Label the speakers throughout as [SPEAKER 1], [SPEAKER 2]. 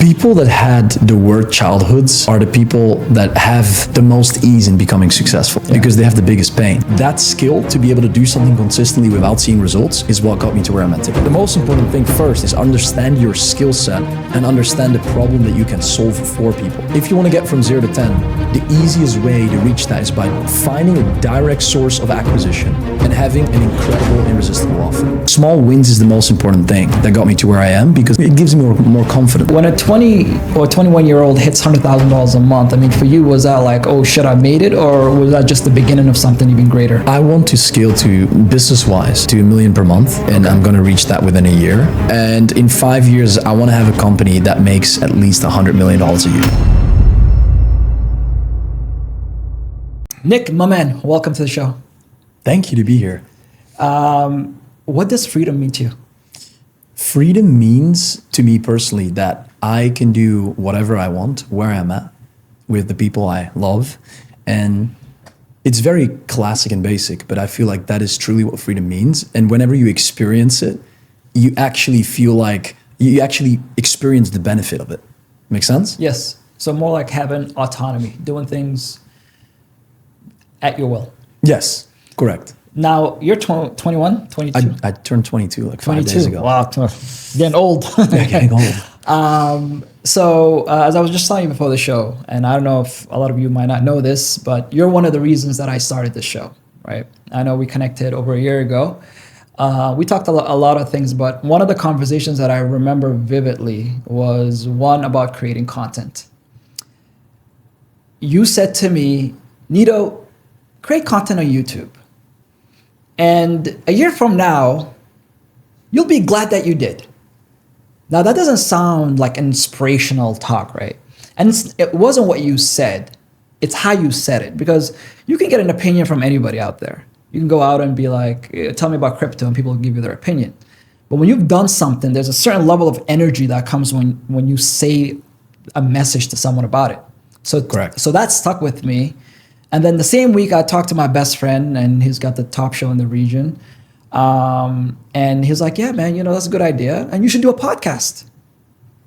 [SPEAKER 1] People that had the worst childhoods are the people that have the most ease in becoming successful because they have the biggest pain. That skill to be able to do something consistently without seeing results is what got me to where I'm at today. The most important thing first is understand your skill set and understand the problem that you can solve for people. If you want to get from 0 to 10, the easiest way to reach that is by finding a direct source of acquisition and having an incredible, irresistible offer. Small wins is the most important thing that got me to where I am because it gives me more confidence.
[SPEAKER 2] When a 20 or 21-year-old hits $100,000 a month, I mean, for you, was that like, oh shit, I made it? Or was that just the beginning of something even greater?
[SPEAKER 1] I want to scale to, business-wise, to $1 million per month, and I'm going to reach that within a year. And in 5 years, I want to have a company that makes at least $100 million a year.
[SPEAKER 2] Nick, my man, welcome to the show.
[SPEAKER 1] Thank you to be here.
[SPEAKER 2] What does freedom mean to you?
[SPEAKER 1] Freedom means, to me personally, that I can do whatever I want, where I'm at, with the people I love. And it's very classic and basic, but I feel like that is truly what freedom means. And whenever you experience it, you actually feel like you actually experience the benefit of it. Make sense?
[SPEAKER 2] Yes. So more like having autonomy, doing things at your will.
[SPEAKER 1] Yes, correct.
[SPEAKER 2] Now, you're 21, 22?
[SPEAKER 1] I turned 22 like 5 days ago.
[SPEAKER 2] Wow, getting old.
[SPEAKER 1] Yeah, getting old.
[SPEAKER 2] So as I was just telling you before the show, and I don't know if a lot of you might not know this, but you're one of the reasons that I started this show, right? I know we connected over a year ago. We talked a lot of things, but one of the conversations that I remember vividly was one about creating content. You said to me, Nito, create content on YouTube. And a year from now, you'll be glad that you did. Now, that doesn't sound like inspirational talk, right? And it wasn't what you said. It's how you said it. Because you can get an opinion from anybody out there. You can go out and be like, tell me about crypto, and people will give you their opinion. But when you've done something, there's a certain level of energy that comes when you say a message to someone about it. So,
[SPEAKER 1] correct.
[SPEAKER 2] So that stuck with me. And then the same week, I talked to my best friend, and he's got the top show in the region. And he was like, yeah, man, that's a good idea. And you should do a podcast.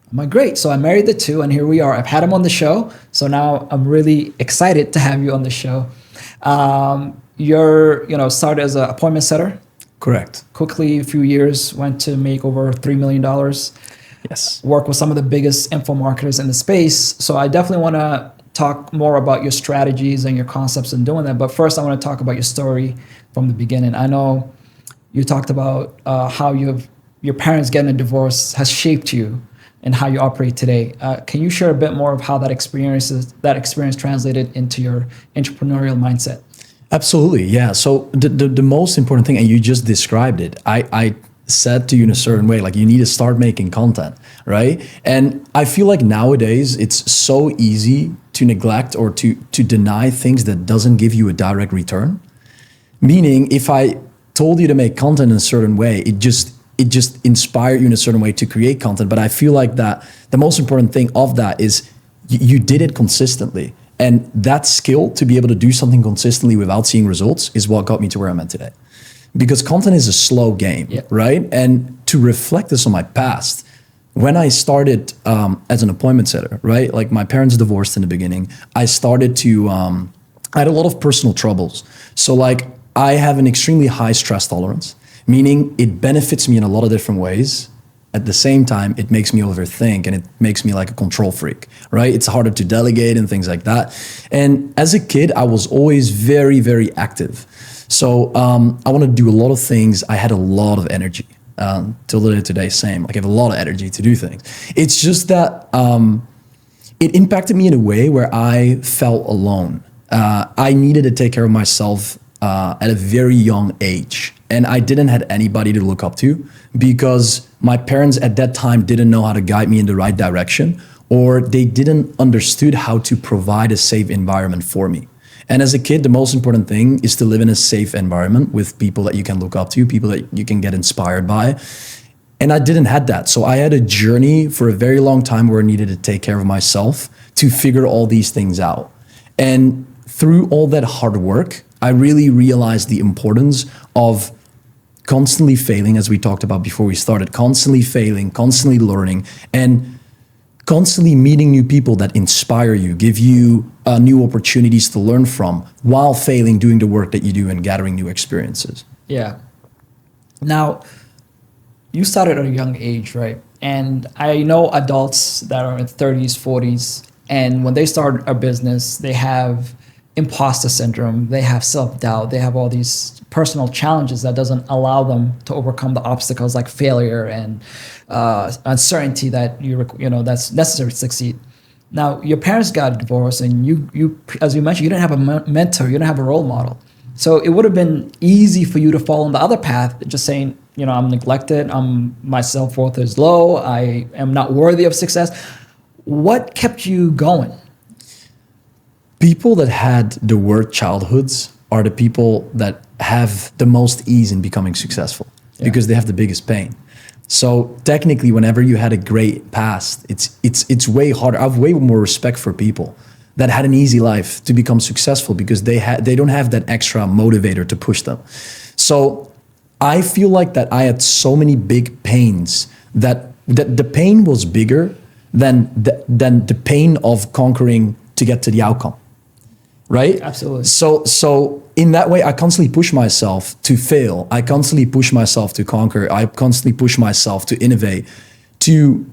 [SPEAKER 2] I'm like, great. So I married the two, and here we are. I've had him on the show. So now I'm really excited to have you on the show. You're, started as an appointment setter.
[SPEAKER 1] Correct.
[SPEAKER 2] Quickly, a few years, went to make over $3 million.
[SPEAKER 1] Yes.
[SPEAKER 2] Work with some of the biggest info marketers in the space. So I definitely want to talk more about your strategies and your concepts in doing that. But first, I want to talk about your story from the beginning. I know you talked about how your parents getting a divorce has shaped you and how you operate today. Can you share a bit more of how that experience translated into your entrepreneurial mindset?
[SPEAKER 1] Absolutely, yeah. So the most important thing, and you just described it, I said to you in a certain way, like you need to start making content, right? And I feel like nowadays it's so easy to neglect or to deny things that doesn't give you a direct return. Meaning, if I told you to make content in a certain way, it just inspired you in a certain way to create content. But I feel like that the most important thing of that is you did it consistently. And that skill to be able to do something consistently without seeing results is what got me to where I'm at today. Because content is a slow game, right? And to reflect this on my past, when I started as an appointment setter, right? Like my parents divorced in the beginning. I started to, I had a lot of personal troubles. So like I have an extremely high stress tolerance, meaning it benefits me in a lot of different ways. At the same time, it makes me overthink and it makes me like a control freak, right? It's harder to delegate and things like that. And as a kid, I was always very, very active. So I want to do a lot of things. I had a lot of energy. Till the day today, same. Like I have a lot of energy to do things. It's just that it impacted me in a way where I felt alone. I needed to take care of myself at a very young age. And I didn't have anybody to look up to because my parents at that time didn't know how to guide me in the right direction, or they didn't understood how to provide a safe environment for me. And as a kid, the most important thing is to live in a safe environment with people that you can look up to, people that you can get inspired by. And I didn't have that. So I had a journey for a very long time where I needed to take care of myself to figure all these things out. And through all that hard work, I really realized the importance of constantly failing, as we talked about before we started, constantly failing, constantly learning, and constantly meeting new people that inspire you, give you new opportunities to learn from, while failing, doing the work that you do and gathering new experiences.
[SPEAKER 2] Yeah. Now, you started at a young age, right? And I know adults that are in 30s, 40s, and when they start a business, they have imposter syndrome, they have self-doubt, they have all these personal challenges that doesn't allow them to overcome the obstacles like failure and uncertainty that that's necessary to succeed. Now, your parents got divorced, and you, as you mentioned, you didn't have a mentor, you didn't have a role model. So it would have been easy for you to fall on the other path, just saying, I'm neglected, my self-worth is low, I am not worthy of success. What kept you going?
[SPEAKER 1] People that had the word childhoods are the people that have the most ease in becoming successful, because they have the biggest pain. So technically, whenever you had a great past, it's way harder. I have way more respect for people that had an easy life to become successful, because they don't have that extra motivator to push them. So I feel like that I had so many big pains that the pain was bigger than the pain of conquering to get to the outcome. Right?
[SPEAKER 2] Absolutely.
[SPEAKER 1] So in that way, I constantly push myself to fail. I constantly push myself to conquer. I constantly push myself to innovate, to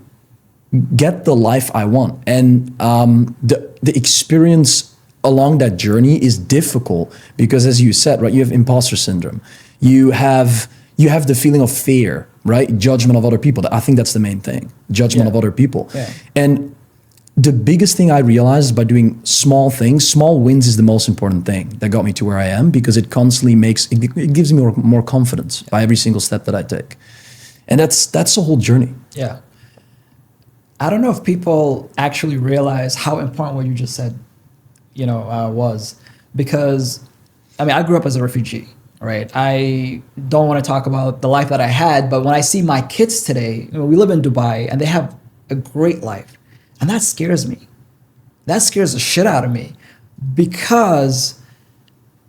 [SPEAKER 1] get the life I want. And the experience along that journey is difficult because, as you said, right, you have imposter syndrome. You have the feeling of fear, right? Judgment of other people. I think that's the main thing. Judgment of other people. Yeah. And the biggest thing I realized by doing small things, small wins is the most important thing that got me to where I am, because it constantly it gives me more confidence by every single step that I take. And that's the whole journey.
[SPEAKER 2] Yeah. I don't know if people actually realize how important what you just said, was, because, I grew up as a refugee, right? I don't want to talk about the life that I had, but when I see my kids today, we live in Dubai and they have a great life. And that scares me. That scares the shit out of me, because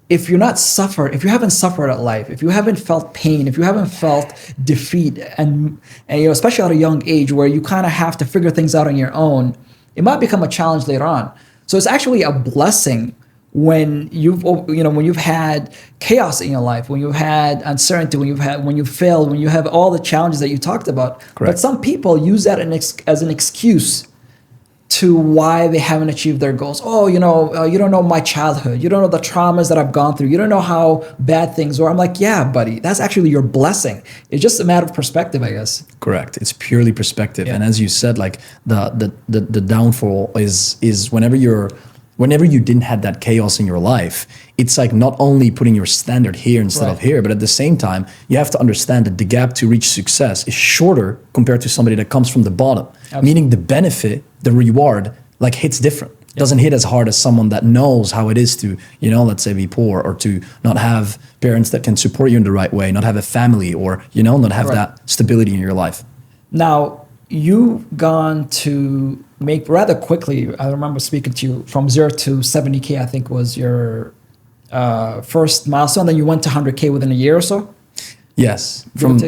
[SPEAKER 2] if you haven't suffered at life, if you haven't felt pain, if you haven't felt defeat, and especially at a young age where you kind of have to figure things out on your own, it might become a challenge later on. So it's actually a blessing when you've had chaos in your life, when you've had uncertainty, when you failed, when you have all the challenges that you talked about.
[SPEAKER 1] Correct.
[SPEAKER 2] But some people use that as an excuse to why they haven't achieved their goals. Oh, you don't know my childhood. You don't know the traumas that I've gone through. You don't know how bad things were. I'm like, yeah, buddy, that's actually your blessing. It's just a matter of perspective, I guess.
[SPEAKER 1] Correct. It's purely perspective.
[SPEAKER 2] Yeah.
[SPEAKER 1] And as you said, like the downfall is whenever you didn't have that chaos in your life, it's like not only putting your standard here instead of here, but at the same time, you have to understand that the gap to reach success is shorter compared to somebody that comes from the bottom. Absolutely. Meaning the benefit, the reward, like hits different. It doesn't hit as hard as someone that knows how it is to, let's say be poor, or to not have parents that can support you in the right way, not have a family, or, not have that stability in your life.
[SPEAKER 2] Now, you've gone to make rather quickly, I remember speaking to you, from 0 to 70K, I think was your first milestone. Then you went to 100K within a year or so?
[SPEAKER 1] Yes, from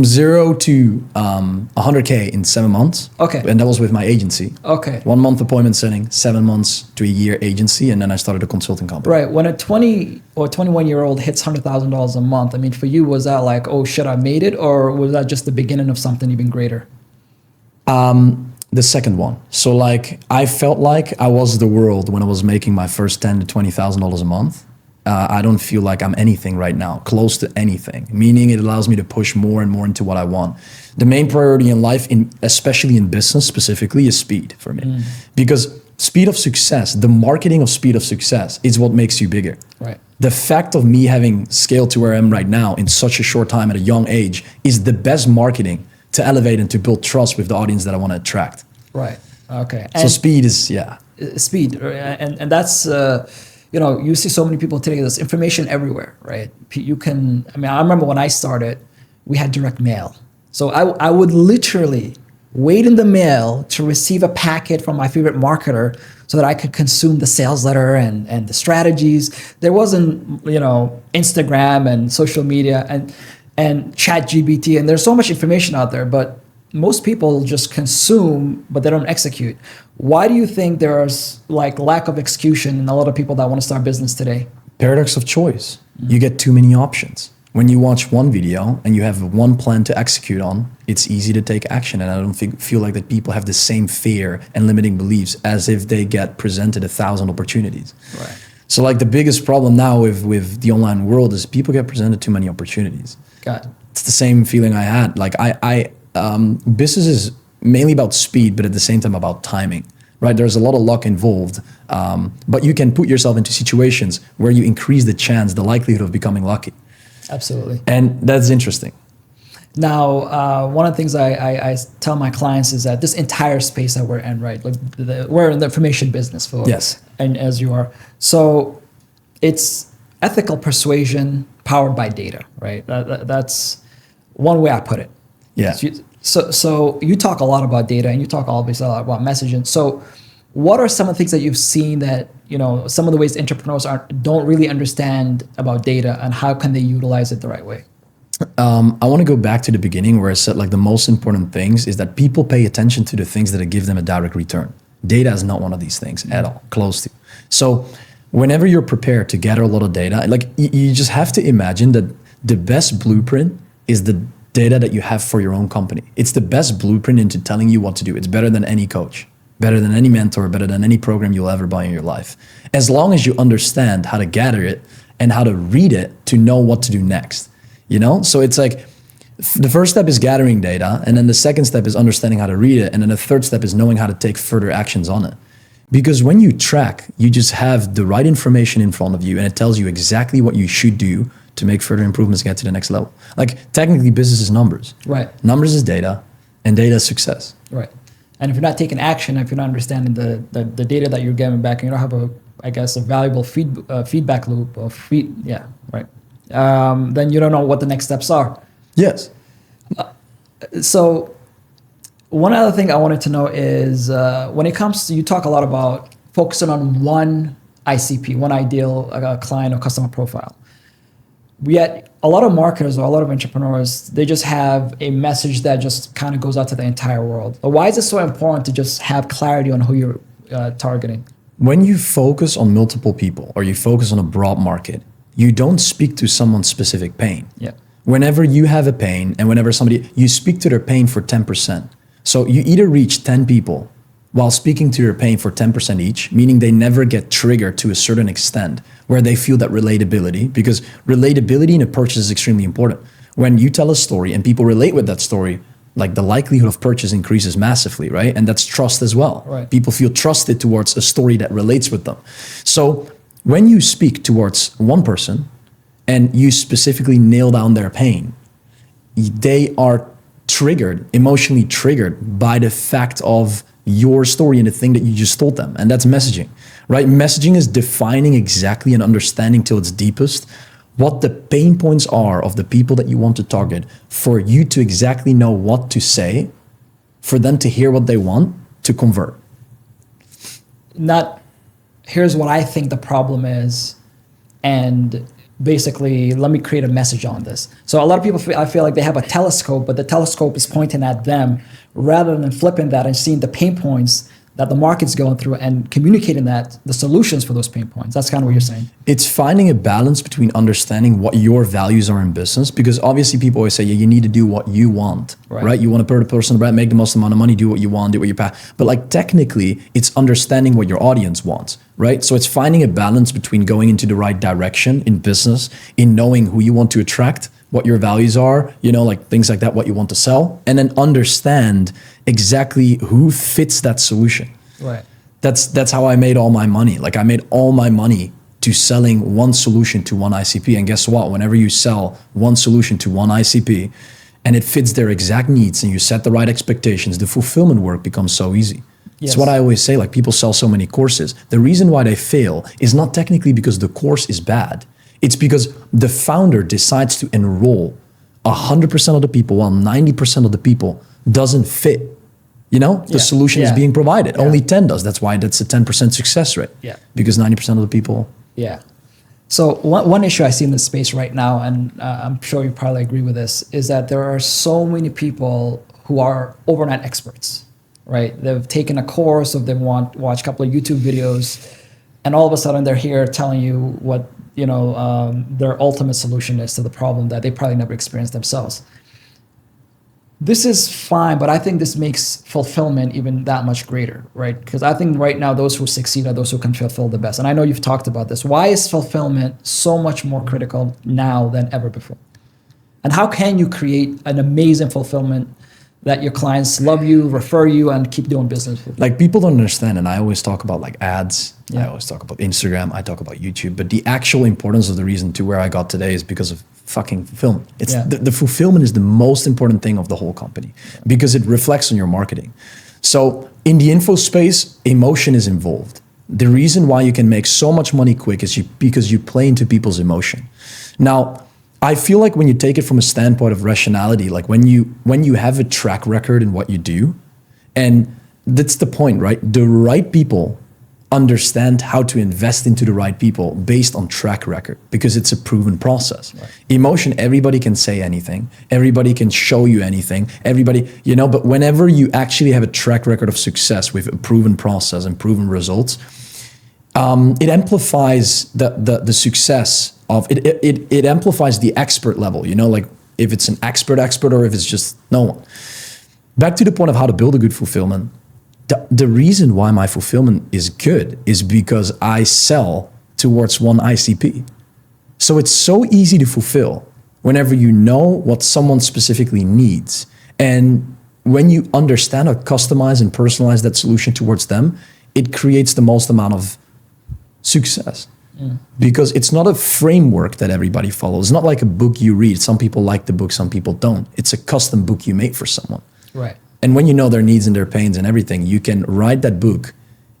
[SPEAKER 1] 0 to 100K in 7 months. Okay. And that was with my agency. Okay. 1 month appointment setting, 7 months to a year agency, and then I started a consulting company.
[SPEAKER 2] Right. When a 20 or 21-year-old hits $100,000 a month, for you, was that like, oh shit, I made it? Or was that just the beginning of something even greater?
[SPEAKER 1] The second one. So I felt like I was the world when I was making my first $10,000 to $20,000 a month. I don't feel like I'm anything right now, close to anything, meaning it allows me to push more and more into what I want. The main priority in life, especially in business specifically, is speed for me. Because speed of success, the marketing of speed of success is what makes you bigger. Right. The fact of me having scaled to where I am right now in such a short time at a young age is the best marketing to elevate and to build trust with the audience that I want to attract. Right. Okay. So speed is,
[SPEAKER 2] speed. And that's, you see so many people today, there's information everywhere, right? You can, I remember when I started, we had direct mail. So I would literally wait in the mail to receive a packet from my favorite marketer so that I could consume the sales letter and the strategies. There wasn't, Instagram and social media and ChatGPT, and there's so much information out there, but most people just consume, but they don't execute. Why do you think there's like lack of execution in a lot of people that want to start business today?
[SPEAKER 1] Paradox of choice. You get too many options. When you watch one video and you have one plan to execute on, it's easy to take action. And I don't feel like that people have the same fear and limiting beliefs as if they get presented 1,000 opportunities.
[SPEAKER 2] Right.
[SPEAKER 1] So like the biggest problem now with the online world is people get presented too many opportunities.
[SPEAKER 2] Got it.
[SPEAKER 1] It's the same feeling I had. Like business is mainly about speed, but at the same time about timing. Right, there's a lot of luck involved, but you can put yourself into situations where you increase the likelihood of becoming lucky.
[SPEAKER 2] Absolutely.
[SPEAKER 1] And that's interesting.
[SPEAKER 2] Now, one of the things I tell my clients is that this entire space that we're in, right? Like we're in the information business, for
[SPEAKER 1] Yes.
[SPEAKER 2] and as you are, so it's ethical persuasion powered by data, right? That's one way I put it.
[SPEAKER 1] Yeah.
[SPEAKER 2] So you talk a lot about data, and you talk obviously a lot about messaging. So what are some of the things that you've seen that, some of the ways entrepreneurs don't really understand about data, and how can they utilize it the right way?
[SPEAKER 1] I want to go back to the beginning where I said like the most important things is that people pay attention to the things that give them a direct return. Data is not one of these things at all, close to. So whenever you're prepared to gather a lot of data, like you just have to imagine that the best blueprint is the data that you have for your own company. It's the best blueprint into telling you what to do. It's better than any coach, better than any mentor, better than any program you'll ever buy in your life. As long as you understand how to gather it and how to read it to know what to do next, So it's like the first step is gathering data, and then the second step is understanding how to read it, and then the third step is knowing how to take further actions on it. Because when you track, you just have the right information in front of you, and it tells you exactly what you should do to make further improvements, get to the next level. Like technically business is numbers.
[SPEAKER 2] Right.
[SPEAKER 1] Numbers is data, and data is success.
[SPEAKER 2] Right. And if you're not taking action, if you're not understanding the data that you're getting back, and you don't have a valuable feedback loop right. Then you don't know what the next steps are.
[SPEAKER 1] Yes.
[SPEAKER 2] So one other thing I wanted to know is when it comes to, you talk a lot about focusing on one ICP, one ideal client or customer profile. Yet a lot of marketers or a lot of entrepreneurs, they just have a message that just kind of goes out to the entire world. Why is it so important to just have clarity on who you're targeting?
[SPEAKER 1] When you focus on multiple people or you focus on a broad market, you don't speak to someone's specific pain.
[SPEAKER 2] Yeah.
[SPEAKER 1] Whenever you have a pain and whenever you speak to their pain for 10%. So you either reach 10 people while speaking to their pain for 10% each, meaning they never get triggered to a certain extent where they feel that relatability, because relatability in a purchase is extremely important. When you tell a story and people relate with that story, like the likelihood of purchase increases massively, right? And that's trust as well.
[SPEAKER 2] Right.
[SPEAKER 1] People feel trusted towards a story that relates with them. So when you speak towards one person and you specifically nail down their pain, they are emotionally triggered by the fact of your story and the thing that you just told them. And that's messaging, right? Messaging is defining exactly and understanding till its deepest what the pain points are of the people that you want to target, for you to exactly know what to say, for them to hear what they want, to convert.
[SPEAKER 2] Here's what I think the problem is, and basically, let me create a message on this. So a lot of people I feel like they have a telescope, but the telescope is pointing at them rather than flipping that and seeing the pain points that the market's going through and communicating the solutions for those pain points. That's kind of what you're saying.
[SPEAKER 1] It's finding a balance between understanding what your values are in business, because obviously people always say, yeah, you need to do what you want, right? You want to put a personal brand, make the most amount of money, do what you want, do what you pass. But like technically, it's understanding what your audience wants, right? So it's finding a balance between going into the right direction in business, in knowing who you want to attract, what your values are, like things like that, what you want to sell, and then understand exactly who fits that solution.
[SPEAKER 2] Right.
[SPEAKER 1] That's how I made all my money. Like I made all my money to selling one solution to one ICP. And guess what? Whenever you sell one solution to one ICP and it fits their exact needs and you set the right expectations, the fulfillment work becomes so easy. It's what I always say, like people sell so many courses. The reason why they fail is not technically because the course is bad. It's because the founder decides to enroll 100% of the people while 90% of the people doesn't fit. The solution is being provided. Yeah. Only 10 does. That's why that's a 10% success rate.
[SPEAKER 2] Yeah.
[SPEAKER 1] Because 90% of the people.
[SPEAKER 2] Yeah. So one issue I see in this space right now, and I'm sure you probably agree with this, is that there are so many people who are overnight experts, right? They've taken a course, or they watch a couple of YouTube videos, and all of a sudden they're here telling you what their ultimate solution is to the problem that they probably never experienced themselves. This is fine, but I think this makes fulfillment even that much greater, right? Because I think right now those who succeed are those who can fulfill the best. And I know you've talked about this. Why is fulfillment so much more critical now than ever before? And how can you create an amazing fulfillment that your clients love you, refer you, and keep doing business with you?
[SPEAKER 1] Like, people don't understand, and I always talk about like ads,
[SPEAKER 2] Yeah.
[SPEAKER 1] I always talk about Instagram, I talk about YouTube, but the actual importance of the reason to where I got today is because of fucking fulfillment. It's the fulfillment is the most important thing of the whole company because it reflects on your marketing. So in the info space, emotion is involved. The reason why you can make so much money quick is because you play into people's emotion. Now, I feel like when you take it from a standpoint of rationality, like when you have a track record in what you do, and that's the point, right? The right people understand how to invest into the right people based on track record because it's a proven process. Right. Emotion, everybody can say anything. Everybody can show you anything. Everybody, but whenever you actually have a track record of success with a proven process and proven results, it amplifies the success of it. It amplifies the expert level, like if it's an expert or if it's just no one. Back to the point of how to build a good fulfillment. The reason why my fulfillment is good is because I sell towards one ICP. So it's so easy to fulfill whenever you know what someone specifically needs. And when you understand how to customize and personalize that solution towards them, it creates the most amount of success. Because it's not a framework that everybody follows. It's not like a book you read. Some people like the book, some people don't. It's a custom book you make for someone.
[SPEAKER 2] Right.
[SPEAKER 1] And when you know their needs and their pains and everything, you can write that book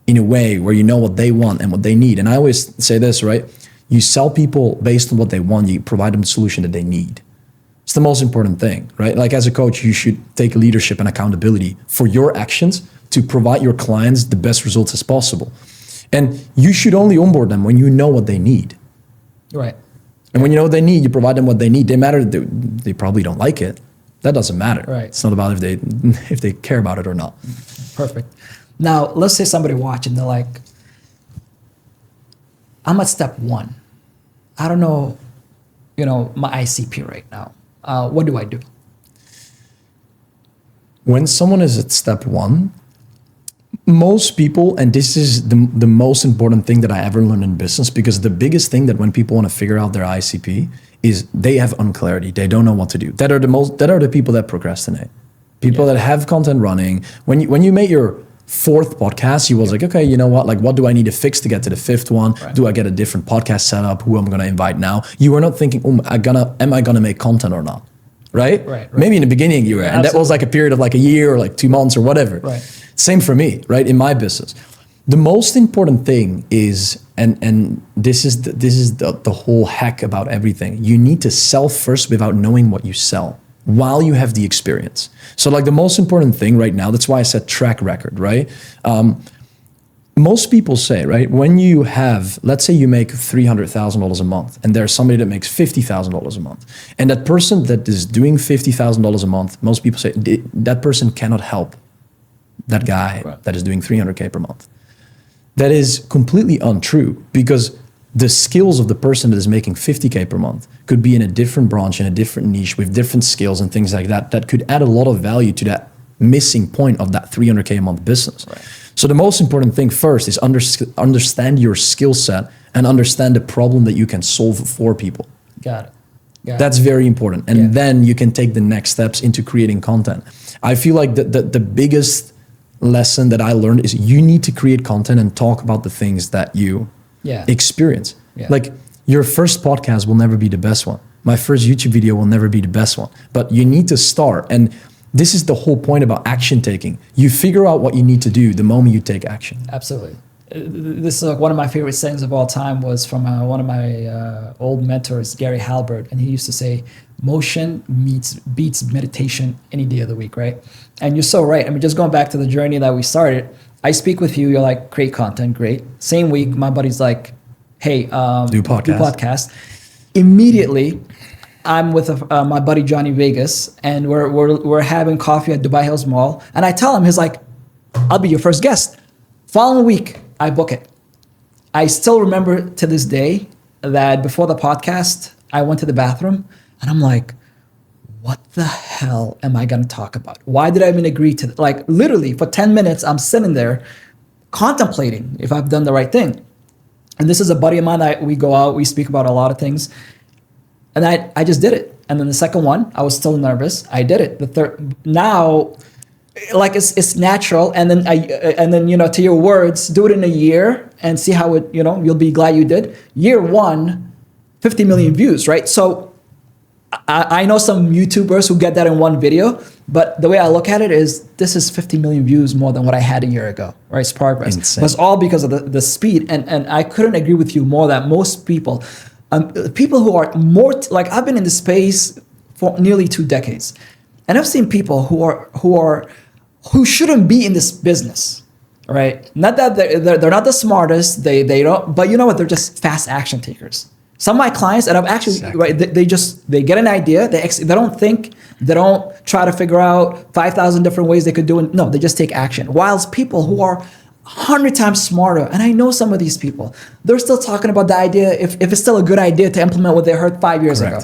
[SPEAKER 1] in a way where you know what they want and what they need. And I always say this, right? You sell people based on what they want. You provide them the solution that they need. It's the most important thing, right? Like, as a coach, you should take leadership and accountability for your actions to provide your clients the best results as possible. And you should only onboard them when you know what they need.
[SPEAKER 2] Right.
[SPEAKER 1] And when you know what they need, you provide them what they need. They probably don't like it. That doesn't matter.
[SPEAKER 2] Right.
[SPEAKER 1] It's not about if they care about it or not.
[SPEAKER 2] Perfect. Now, let's say somebody watching, they're like, I'm at step 1. I don't know, my ICP right now. What do I do?
[SPEAKER 1] When someone is at step 1, most people, and this is the most important thing that I ever learned in business, because the biggest thing that when people want to figure out their ICP is they have unclarity. They don't know what to do. That are the people that procrastinate. People that have content running. When you made your 4th podcast, you was like, okay, you know what? Like, what do I need to fix to get to the 5th one? Right. Do I get a different podcast setup? Who I'm going to invite now? You were not thinking, am I gonna make content or not? Right?
[SPEAKER 2] Right.
[SPEAKER 1] Maybe in the beginning you were, and that was like a period of like a year or like 2 months or whatever.
[SPEAKER 2] Right.
[SPEAKER 1] Same for me, right? In my business, the most important thing is, and this is the whole hack about everything. You need to sell first without knowing what you sell while you have the experience. So like the most important thing right now, that's why I said track record, right? Most people say, right, when you have, let's say you make $300,000 a month and there's somebody that makes $50,000 a month, and that person that is doing $50,000 a month, most people say that person cannot help that guy that is doing $300K per month. That is completely untrue, because the skills of the person that is making $50K per month could be in a different branch, in a different niche, with different skills and things like that, that could add a lot of value to that missing point of that $300K a month business. Right. So the most important thing first is understand your skill set and understand the problem that you can solve for people.
[SPEAKER 2] Got it.
[SPEAKER 1] That's very important. And then you can take the next steps into creating content. I feel like the biggest lesson that I learned is you need to create content and talk about the things that you experience. Yeah. Like, your first podcast will never be the best one. My first YouTube video will never be the best one. But you need to start. And this is the whole point about action taking. You figure out what you need to do the moment you take action.
[SPEAKER 2] Absolutely. This is like one of my favorite sayings of all time was from one of my old mentors, Gary Halbert, and he used to say, motion beats meditation any day of the week, right? And you're so right. I mean, just going back to the journey that we started, I speak with you, you're like, create content, great. Same week, my buddy's like, hey, do podcast. Immediately, I'm with my buddy Johnny Vegas, and we're having coffee at Dubai Hills Mall, and I tell him, he's like, "I'll be your first guest." Following week, I book it. I still remember to this day that before the podcast, I went to the bathroom, and I'm like, "What the hell am I gonna talk about? Why did I even agree to like literally for 10 minutes? I'm sitting there contemplating if I've done the right thing." And this is a buddy of mine that we go out, we speak about a lot of things. And I just did it. And then the second one, I was still nervous. I did it. The third, now, like it's natural. And then you know, to your words, do it in a year and see how it, you know, you'll be glad you did. Year one, 50 million views, right? So I know some YouTubers who get that in one video, but the way I look at it is this is 50 million views more than what I had a year ago, right? It's progress.
[SPEAKER 1] Insane.
[SPEAKER 2] But it's all because of the speed. And I couldn't agree with you more that most people, people who are more, like I've been in the space for nearly 2 decades. And I've seen people who shouldn't be in this business, right? Not that they're not the smartest, they don't, but you know what? They're just fast action takers. Some of my clients, and I've actually,
[SPEAKER 1] Exactly.
[SPEAKER 2] right, they get an idea, they don't think, they don't try to figure out 5,000 different ways they could do it. No, they just take action. Whilst people who are 100 times smarter, and I know some of these people, they're still talking about the idea, if it's still a good idea to implement what they heard 5 years ago.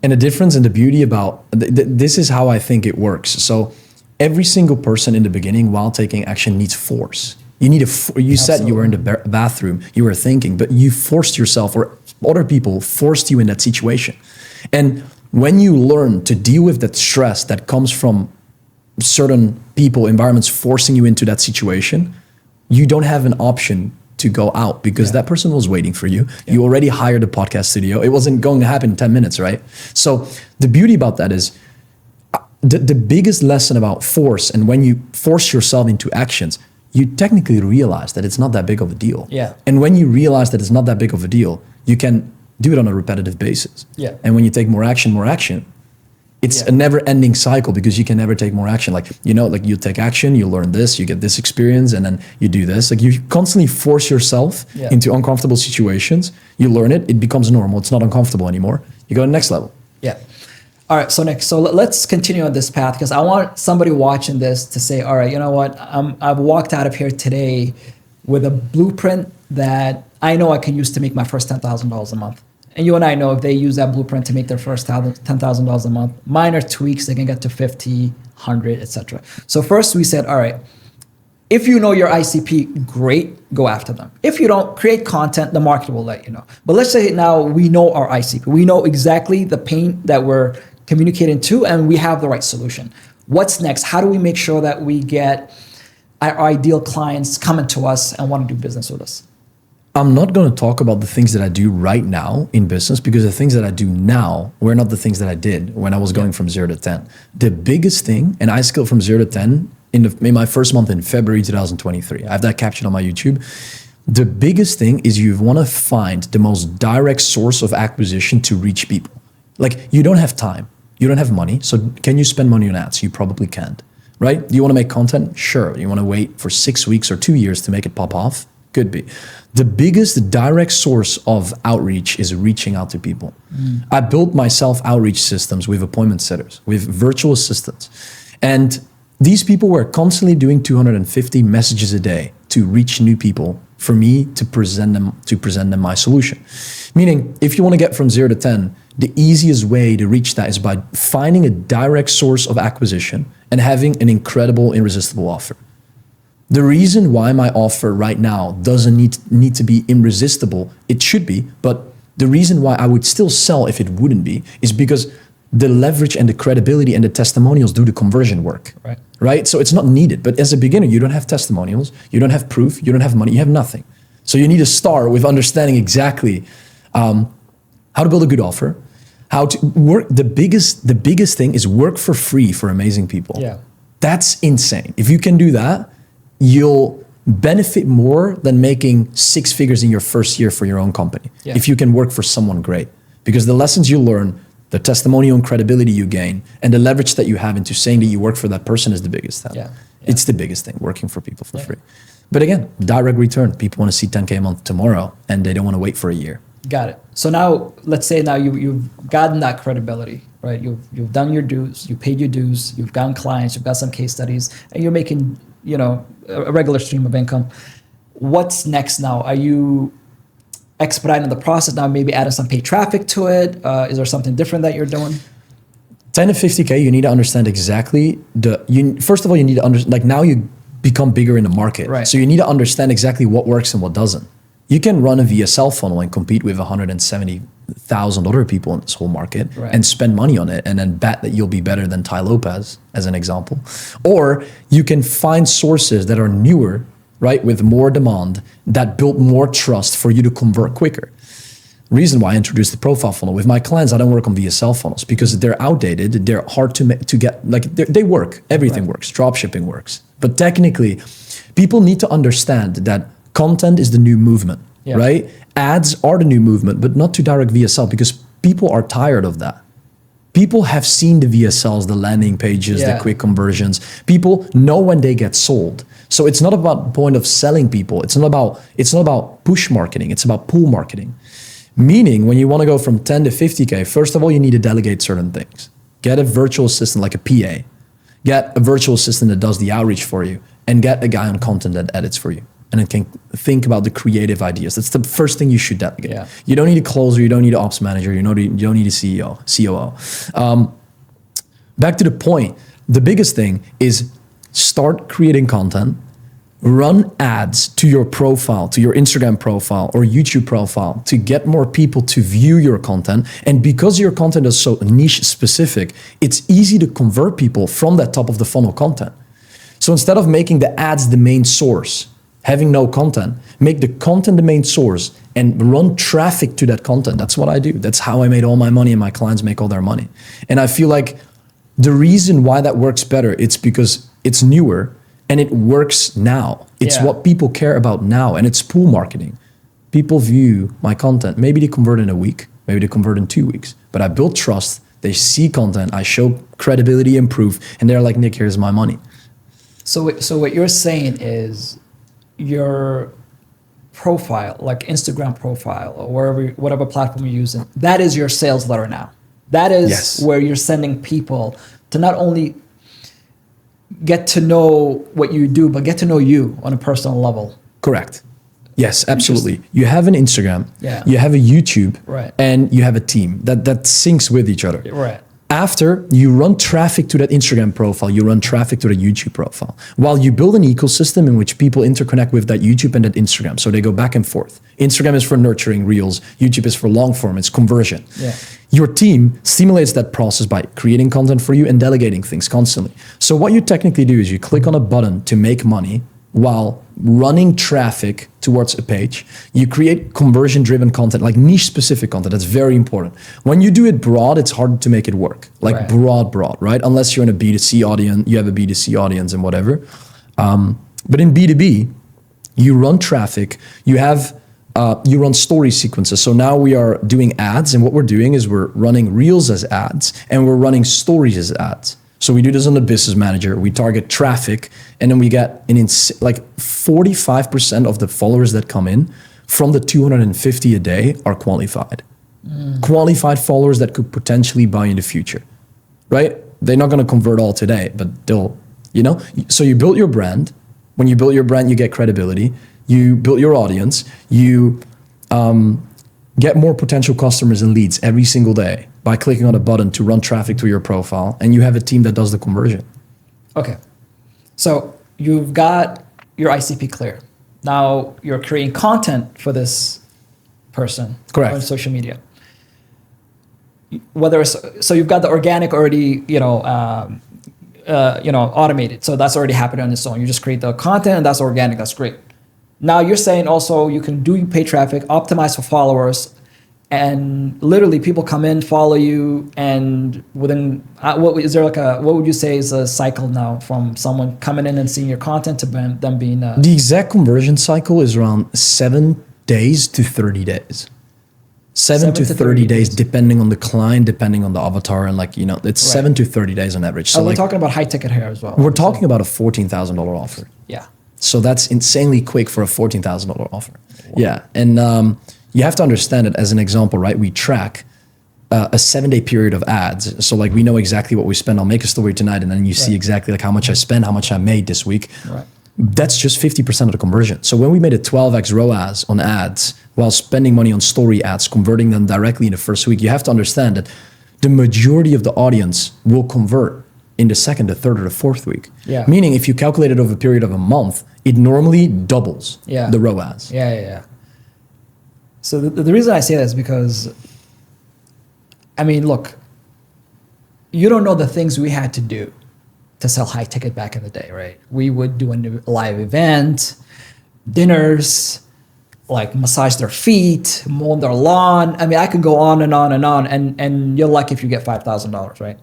[SPEAKER 1] And the difference and the beauty about, this is how I think it works. So every single person in the beginning while taking action needs force. You need you said you were in the bathroom, you were thinking, but you forced yourself, or other people forced you in that situation. And when you learn to deal with that stress that comes from certain people, environments forcing you into that situation, you don't have an option to go out because that person was waiting for you. You already hired a podcast studio. It wasn't going to happen in 10 minutes, right? So the beauty about that is the biggest lesson about force, and when you force yourself into actions, you technically realize that it's not that big of a deal.
[SPEAKER 2] Yeah.
[SPEAKER 1] And when you realize that it's not that big of a deal, you can do it on a repetitive basis.
[SPEAKER 2] Yeah.
[SPEAKER 1] And when you take more action, it's a never-ending cycle because you can never take more action. Like, you know, like you take action, you learn this, you get this experience, and then you do this. Like you constantly force yourself into uncomfortable situations. You learn it, it becomes normal. It's not uncomfortable anymore. You go to the next level.
[SPEAKER 2] Yeah. All right, so Nick, so let's continue on this path because I want somebody watching this to say, all right, you know what? I've walked out of here today with a blueprint that I know I can use to make my first $10,000 a month. And you and I know if they use that blueprint to make their first $10,000 a month, minor tweaks, they can get to 50, 100, etc. So first we said, all right, if you know your ICP, great, go after them. If you don't, create content, the market will let you know. But let's say now we know our ICP. We know exactly the pain that we're communicating to, and we have the right solution. What's next? How do we make sure that we get our ideal clients coming to us and want to do business with us?
[SPEAKER 1] I'm not going to talk about the things that I do right now in business because the things that I do now were not the things that I did when I was going from 0 to 10. The biggest thing, and I scaled from 0 to 10 in my first month in February 2023. I have that captured on my YouTube. The biggest thing is you want to find the most direct source of acquisition to reach people. Like, you don't have time. You don't have money. So can you spend money on ads? You probably can't, right? Do you want to make content? Sure. You want to wait for 6 weeks or 2 years to make it pop off? Could be. The biggest direct source of outreach is reaching out to people. I built myself outreach systems with appointment setters, with virtual assistants. And these people were constantly doing 250 messages a day to reach new people for me to present them my solution. Meaning, if you want to get from 0 to 10, the easiest way to reach that is by finding a direct source of acquisition and having an incredible, irresistible offer. The reason why my offer right now doesn't need to be irresistible, it should be, but the reason why I would still sell if it wouldn't be is because the leverage and the credibility and the testimonials do the conversion work, right? So it's not needed. But as a beginner, you don't have testimonials, you don't have proof, you don't have money, you have nothing. So you need to start with understanding exactly how to build a good offer, how to work. The biggest thing is work for free for amazing people.
[SPEAKER 2] Yeah.
[SPEAKER 1] That's insane. If you can do that, you'll benefit more than making 6 figures in your first year for your own company.
[SPEAKER 2] Yeah.
[SPEAKER 1] If you can work for someone great, because the lessons you learn, the testimonial and credibility you gain, and the leverage that you have into saying that you work for that person is the biggest thing.
[SPEAKER 2] Yeah.
[SPEAKER 1] It's the biggest thing, working for people for free. But again, direct return. People want to see 10K a month tomorrow, and they don't want to wait for a year.
[SPEAKER 2] Got it. So now, let's say now you've gotten that credibility, right? You've done your dues, you paid your dues, you've gotten clients, you've got some case studies, and you're making, a regular stream of income. What's next now? Are you expediting the process now, maybe adding some paid traffic to it? Is there something different that you're doing?
[SPEAKER 1] 10 to 50K, you need to understand exactly first of all, you need to understand, like now you become bigger in the market.
[SPEAKER 2] Right.
[SPEAKER 1] So you need to understand exactly what works and what doesn't. You can run a VSL funnel and compete with 170,000 other people in this whole market and spend money on it and then bet that you'll be better than Ty Lopez, as an example. Or you can find sources that are newer, right, with more demand, that build more trust for you to convert quicker. Reason why I introduced the profile funnel. With my clients, I don't work on VSL funnels because they're outdated. They're hard to get, like they work. Everything works. Drop shipping works. But technically, people need to understand that content is the new movement, right? Ads are the new movement, but not to direct VSL because people are tired of that. People have seen the VSLs, the landing pages, the quick conversions. People know when they get sold. So it's not about the point of selling people. It's not about push marketing. It's about pull marketing. Meaning, when you want to go from 10 to 50K, first of all, you need to delegate certain things. Get a virtual assistant like a PA. Get a virtual assistant that does the outreach for you, and get a guy on content that edits for you. And it can think about the creative ideas. That's the first thing you should delegate. Yeah. You don't need a closer, you don't need an ops manager, you don't need a CEO, COO. Back to the point, the biggest thing is start creating content, run ads to your profile, to your Instagram profile or YouTube profile to get more people to view your content. And because your content is so niche specific, it's easy to convert people from that top of the funnel content. So instead of making the ads the main source, having no content, make the content the main source and run traffic to that content. That's what I do. That's how I made all my money and my clients make all their money. And I feel like the reason why that works better, it's because it's newer and it works now. It's what people care about now, and it's pull marketing. People view my content. Maybe they convert in a week, maybe they convert in 2 weeks, but I build trust. They see content, I show credibility and proof, and they're like, Nick, here's my money.
[SPEAKER 2] So what you're saying is your profile, like Instagram profile or whatever platform you're using, that is your sales letter now. That is where you're sending people to not only get to know what you do, but get to know you on a personal level.
[SPEAKER 1] Correct. Yes, absolutely. You have an Instagram, you have a YouTube, and you have a team that syncs with each other.
[SPEAKER 2] Right.
[SPEAKER 1] After you run traffic to that Instagram profile, you run traffic to the YouTube profile, while you build an ecosystem in which people interconnect with that YouTube and that Instagram. So they go back and forth. Instagram is for nurturing reels. YouTube is for long form. It's conversion. Yeah. Your team stimulates that process by creating content for you and delegating things constantly. So what you technically do is you click on a button to make money while running traffic towards a page. You create conversion-driven content, like niche-specific content. That's very important. When you do it broad, it's hard to make it work. Like broad, right? Unless you're in a B2C audience, you have a B2C audience and whatever. But in B2B, you run traffic, you run story sequences. So now we are doing ads, and what we're doing is we're running reels as ads, and we're running stories as ads. So we do this on the business manager. We target traffic, and then we get like 45% of the followers that come in from the 250 a day are qualified. Qualified followers that could potentially buy in the future, right? They're not going to convert all today, but they'll, So you build your brand. When you build your brand, you get credibility. You build your audience. You get more potential customers and leads every single day by clicking on a button to run traffic to your profile, and you have a team that does the conversion.
[SPEAKER 2] Okay. So you've got your ICP clear. Now you're creating content for this person.
[SPEAKER 1] Correct.
[SPEAKER 2] On social media. So you've got the organic already, automated. So that's already happening on its own. You just create the content and that's organic. That's great. Now you're saying also you can do paid traffic, optimize for followers, and literally people come in, follow you, and within what would you say is a cycle now from someone coming in and seeing your content to them being
[SPEAKER 1] the exact conversion cycle is around 7 days to 30 days. 7 to 30 days, depending on the client, depending on the avatar, and it's 7 to 30 days on average. So
[SPEAKER 2] we're talking about high ticket here as well.
[SPEAKER 1] We're talking about a $14,000 offer.
[SPEAKER 2] Yeah.
[SPEAKER 1] So that's insanely quick for a $14,000 offer. Wow. Yeah. And you have to understand that as an example, right? We track a 7-day period of ads. So like we know exactly what we spend. I'll make a story tonight and then you see exactly like how much I spend, how much I made this week.
[SPEAKER 2] Right.
[SPEAKER 1] That's just 50% of the conversion. So when we made a 12x ROAS on ads while spending money on story ads, converting them directly in the first week, you have to understand that the majority of the audience will convert in the second, the third, or the fourth week.
[SPEAKER 2] Yeah.
[SPEAKER 1] Meaning if you calculate it over a period of a month, it normally doubles the ROAS.
[SPEAKER 2] Yeah. So the reason I say that is because, I mean, look, you don't know the things we had to do to sell high ticket back in the day, right? We would do a live event, dinners, like massage their feet, mow their lawn. I mean, I can go on and on and on, and you're lucky if you get $5,000, right?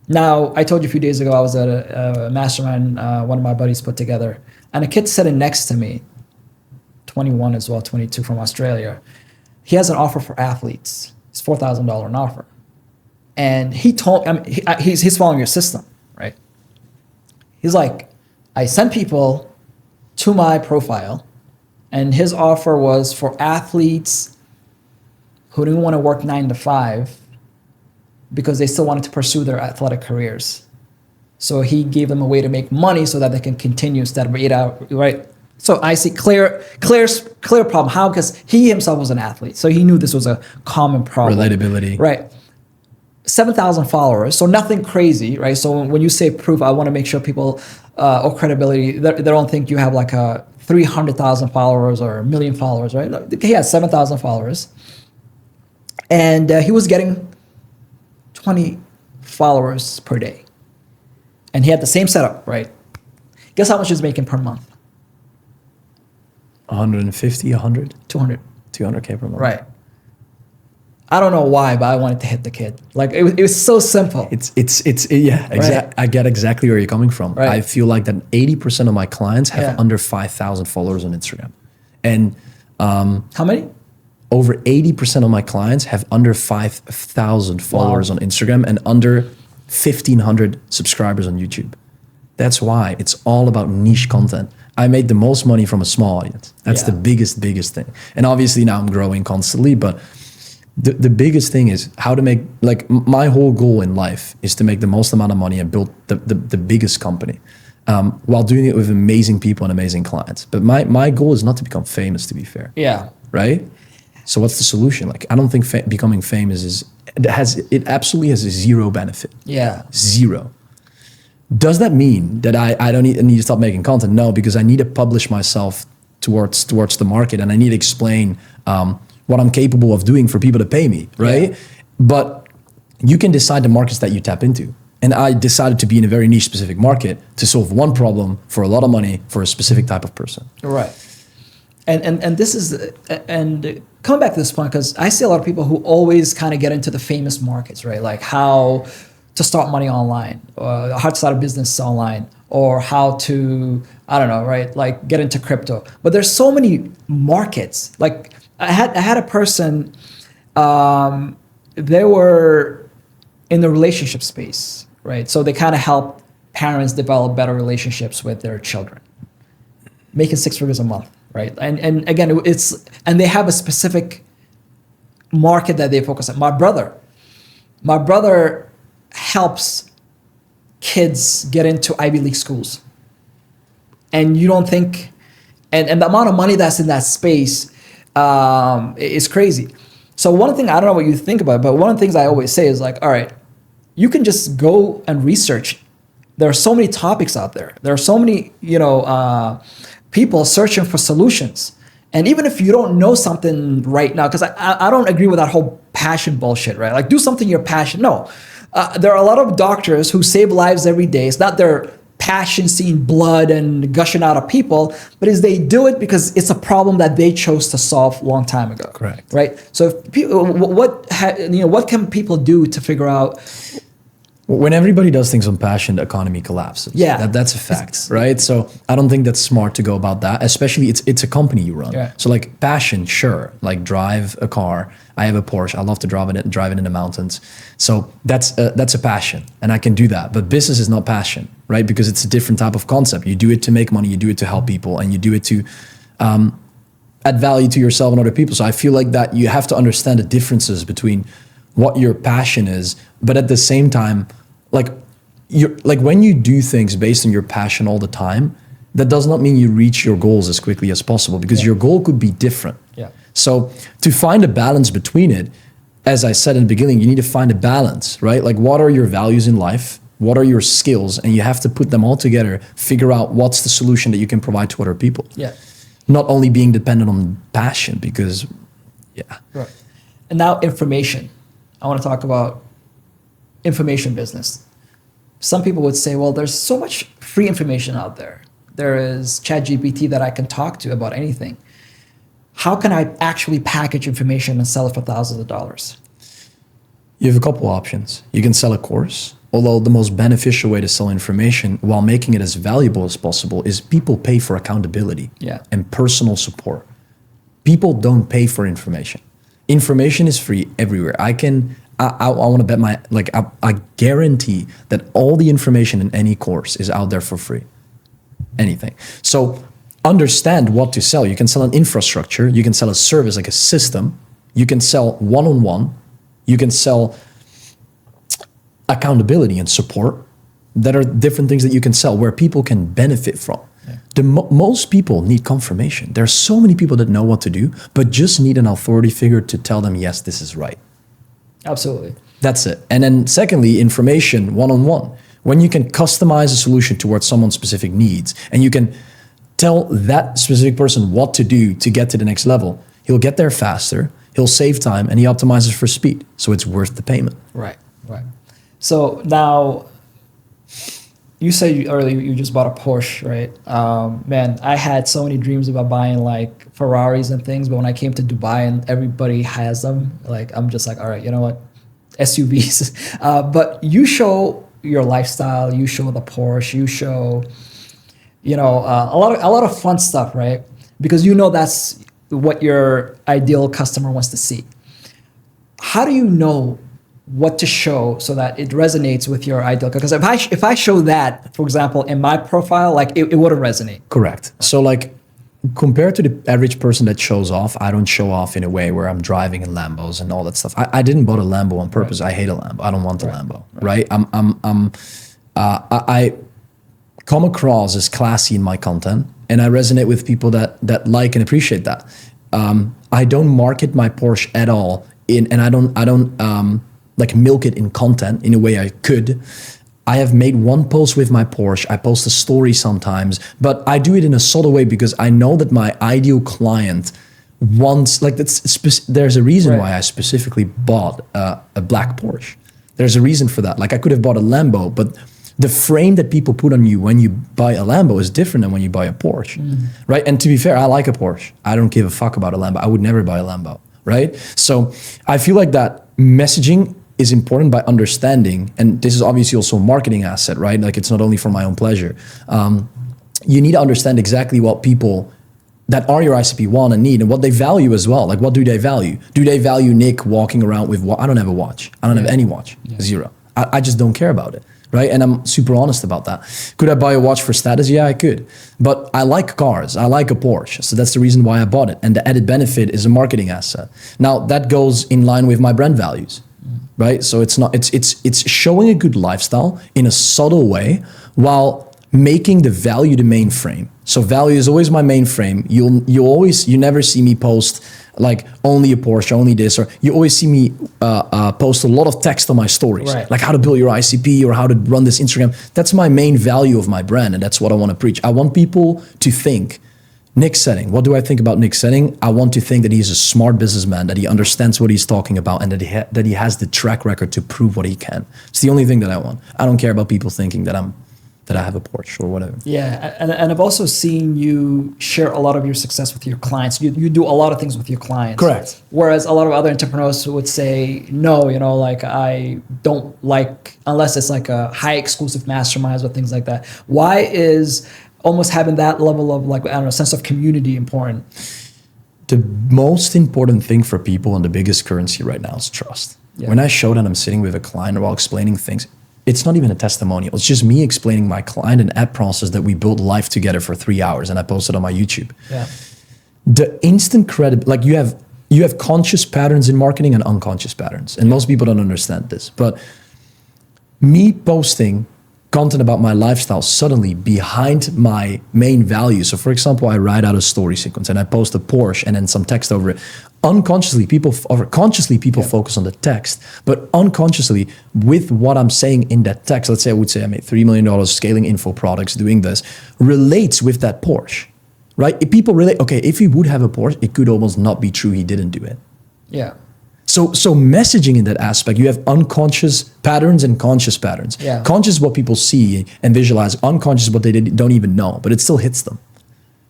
[SPEAKER 2] Now, I told you a few days ago, I was at a mastermind one of my buddies put together, and a kid sitting next to me, 21 as well, 22 from Australia. He has an offer for athletes. It's $4,000 an offer. And he told, I mean, he's following your system, right? He's like, I sent people to my profile, and his offer was for athletes who didn't want to work 9 to 5 because they still wanted to pursue their athletic careers. So he gave them a way to make money so that they can continue instead of 8 hours, right? So I see clear problem. How? Because he himself was an athlete, so he knew this was a common problem.
[SPEAKER 1] Relatability.
[SPEAKER 2] Right. 7,000 followers, so nothing crazy, right? So when you say proof, I want to make sure people, or credibility, they don't think you have like a 300,000 followers or 1 million followers, right? He has 7,000 followers. And he was getting 20 followers per day. And he had the same setup, right? Guess how much he's making per month?
[SPEAKER 1] 150, 100?
[SPEAKER 2] 200.
[SPEAKER 1] 200K per month.
[SPEAKER 2] Right. I don't know why, but I wanted to hit the kid. Like it was so simple.
[SPEAKER 1] Yeah,
[SPEAKER 2] Right.
[SPEAKER 1] I get exactly where you're coming from.
[SPEAKER 2] Right.
[SPEAKER 1] I feel like that 80% of my clients have under 5,000 followers on Instagram. And
[SPEAKER 2] how many?
[SPEAKER 1] over 80% of my clients have under 5,000 followers on Instagram and under 1,500 subscribers on YouTube. That's why it's all about niche content. I made the most money from a small audience. That's the biggest thing. And obviously now I'm growing constantly, but the biggest thing is how to make, like my whole goal in life is to make the most amount of money and build the biggest company while doing it with amazing people and amazing clients. But my goal is not to become famous, to be fair.
[SPEAKER 2] Yeah.
[SPEAKER 1] Right? So what's the solution? Like, I don't think becoming famous it absolutely has a zero benefit.
[SPEAKER 2] Yeah.
[SPEAKER 1] Zero. Does that mean that I don't need to stop making content? No, because I need to publish myself towards the market, and I need to explain what I'm capable of doing for people to pay me, right? Yeah. But you can decide the markets that you tap into. And I decided to be in a very niche specific market to solve one problem for a lot of money for a specific type of person.
[SPEAKER 2] Right. And this is, and coming back to this point, because I see a lot of people who always kind of get into the famous markets, right? Like how to start money online, or how to start a business online, or how to, I don't know, right? Like get into crypto. But there's so many markets. Like I had a person, they were in the relationship space, right? So they kind of help parents develop better relationships with their children, making 6 figures a month, right? And again, and they have a specific market that they focus on. My brother helps kids get into Ivy League schools. And you don't think, and the amount of money that's in that space is crazy. So one thing, I don't know what you think about it, but one of the things I always say is like, all right, you can just go and research. There are so many topics out there. There are so many, people searching for solutions. And even if you don't know something right now, because I don't agree with that whole passion bullshit, right? Like do something you're passionate. No, there are a lot of doctors who save lives every day. It's not their passion seeing blood and gushing out of people, but is they do it because it's a problem that they chose to solve a long time ago.
[SPEAKER 1] Correct.
[SPEAKER 2] Right. So if people, what can people do to figure out?
[SPEAKER 1] When everybody does things on passion, the economy collapses.
[SPEAKER 2] Yeah.
[SPEAKER 1] That's a fact, right? So I don't think that's smart to go about that, especially it's a company you run.
[SPEAKER 2] Yeah.
[SPEAKER 1] So like passion, sure, like drive a car. I have a Porsche. I love to drive it in the mountains. So that's a passion, and I can do that. But business is not passion, right? Because it's a different type of concept. You do it to make money. You do it to help people, and you do it to add value to yourself and other people. So I feel like that you have to understand the differences between what your passion is, but at the same time, like when you do things based on your passion all the time, that does not mean you reach your goals as quickly as possible, because your goal could be different.
[SPEAKER 2] Yeah.
[SPEAKER 1] So to find a balance between it, as I said in the beginning, you need to find a balance, right? Like, what are your values in life? What are your skills? And you have to put them all together, figure out what's the solution that you can provide to other people.
[SPEAKER 2] Yeah.
[SPEAKER 1] Not only being dependent on passion, because, yeah.
[SPEAKER 2] Right. And now information. I want to talk about information business. Some people would say, well, there's so much free information out there. There is ChatGPT that I can talk to about anything. How can I actually package information and sell it for thousands of dollars?
[SPEAKER 1] You have a couple options. You can sell a course, although the most beneficial way to sell information while making it as valuable as possible is people pay for accountability and personal support. People don't pay for information. Information is free everywhere. I want to bet I guarantee that all the information in any course is out there for free. Anything. So understand what to sell. You can sell an infrastructure. You can sell a service, like a system. You can sell one-on-one. You can sell accountability and support. That are different things that you can sell where people can benefit from. Yeah. Most people need confirmation. There are so many people that know what to do, but just need an authority figure to tell them, yes, this is right.
[SPEAKER 2] Absolutely.
[SPEAKER 1] That's it. And then secondly, information one-on-one. When you can customize a solution towards someone's specific needs, and you can tell that specific person what to do to get to the next level, he'll get there faster, he'll save time, and he optimizes for speed. So it's worth the payment.
[SPEAKER 2] Right. So now, you said earlier you just bought a Porsche, right? Man, I had so many dreams about buying like Ferraris and things, but when I came to Dubai and everybody has them, like I'm just like, all right, you know what? SUVs. But you show your lifestyle, you show the Porsche, you show, a lot of fun stuff, right? Because that's what your ideal customer wants to see. How do you know what to show so that it resonates with your ideal? Because if I show that, for example, in my profile, like it wouldn't resonate.
[SPEAKER 1] Correct. So like, compared to the average person that shows off, I don't show off in a way where I'm driving in Lambos and all that stuff. I didn't buy a Lambo on purpose. Right. I hate a Lambo. I don't want a Lambo. Right? I come across as classy in my content, and I resonate with people that like and appreciate that. I don't market my Porsche at all and I don't like milk it in content in a way I could. I have made one post with my Porsche. I post a story sometimes, but I do it in a subtle way because I know that my ideal client wants, like, there's a reason why I specifically bought a black Porsche. There's a reason for that. Like, I could have bought a Lambo, but the frame that people put on you when you buy a Lambo is different than when you buy a Porsche, right? And to be fair, I like a Porsche. I don't give a fuck about a Lambo. I would never buy a Lambo, right? So I feel like that messaging is important by understanding, and this is obviously also a marketing asset, right? Like, it's not only for my own pleasure. You need to understand exactly what people that are your ICP want and need, and what they value as well. Like, what do they value? Do they value Nick walking around with I don't have a watch. I don't have any watch. Zero. I just don't care about it, right? And I'm super honest about that. Could I buy a watch for status? Yeah, I could. But I like cars. I like a Porsche. So that's the reason why I bought it. And the added benefit is a marketing asset. Now, that goes in line with my brand values. Right, so it's showing a good lifestyle in a subtle way while making the value the main frame. So value is always my main frame. You never see me post like only a Porsche, only this, or you always see me post a lot of text on my stories, like how to build your ICP or how to run this Instagram. That's my main value of my brand, and that's what I want to preach. I want people to think, Nick Setting. What do I think about Nick Setting? I want to think that he's a smart businessman, that he understands what he's talking about, and that he has the track record to prove what he can. It's the only thing that I want. I don't care about people thinking that I have a Porsche or whatever.
[SPEAKER 2] Yeah, and I've also seen you share a lot of your success with your clients. You do a lot of things with your clients.
[SPEAKER 1] Correct.
[SPEAKER 2] Whereas a lot of other entrepreneurs would say, no, like I don't like, unless it's like a high exclusive masterminds or things like that. Why is almost having that level of, like, I don't know, sense of community important?
[SPEAKER 1] The most important thing for people and the biggest currency right now is trust. Yeah. When I show that I'm sitting with a client while explaining things, it's not even a testimonial. It's just me explaining my client and app process that we built live together for 3 hours, and I posted on my YouTube.
[SPEAKER 2] Yeah.
[SPEAKER 1] the instant credit, like you have conscious patterns in marketing and unconscious patterns. And most people don't understand this. But me posting content about my lifestyle suddenly behind my main value. So for example, I write out a story sequence and I post a Porsche and then some text over it. Unconsciously, consciously people focus on the text, but unconsciously with what I'm saying in that text, let's say I would say I made $3 million scaling info products doing this, relates with that Porsche, right? If people relate, okay, if he would have a Porsche, it could almost not be true he didn't do it.
[SPEAKER 2] Yeah.
[SPEAKER 1] So messaging in that aspect, you have unconscious patterns and conscious patterns.
[SPEAKER 2] Yeah.
[SPEAKER 1] Conscious is what people see and visualize. Unconscious is what they don't even know, but it still hits them.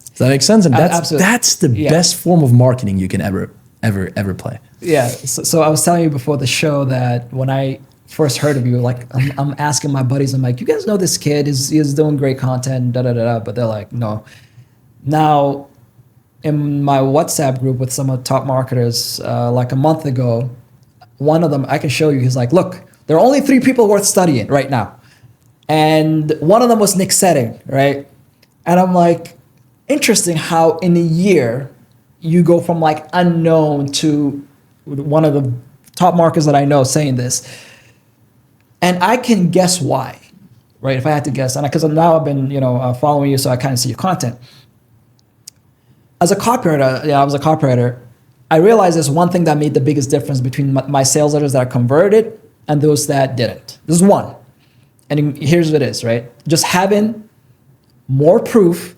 [SPEAKER 1] Does that make sense? And that's the best form of marketing you can ever play.
[SPEAKER 2] Yeah. So I was telling you before the show that when I first heard of you, like I'm asking my buddies, I'm like, you guys know this kid is doing great content, but they're like, no. Now, in my WhatsApp group with some of the top marketers, like a month ago, one of them, I can show you, he's like, look, there are only 3 people worth studying right now. And one of them was Nick Setting, right? And I'm like, interesting how in a year, you go from like unknown to one of the top marketers that I know saying this. And I can guess why, right? If I had to guess, and because now I've been, following you, so I kind of see your content. As a copywriter, I was a copywriter. I realized there's one thing that made the biggest difference between my sales letters that are converted and those that didn't. There's one. And here's what it is, right? Just having more proof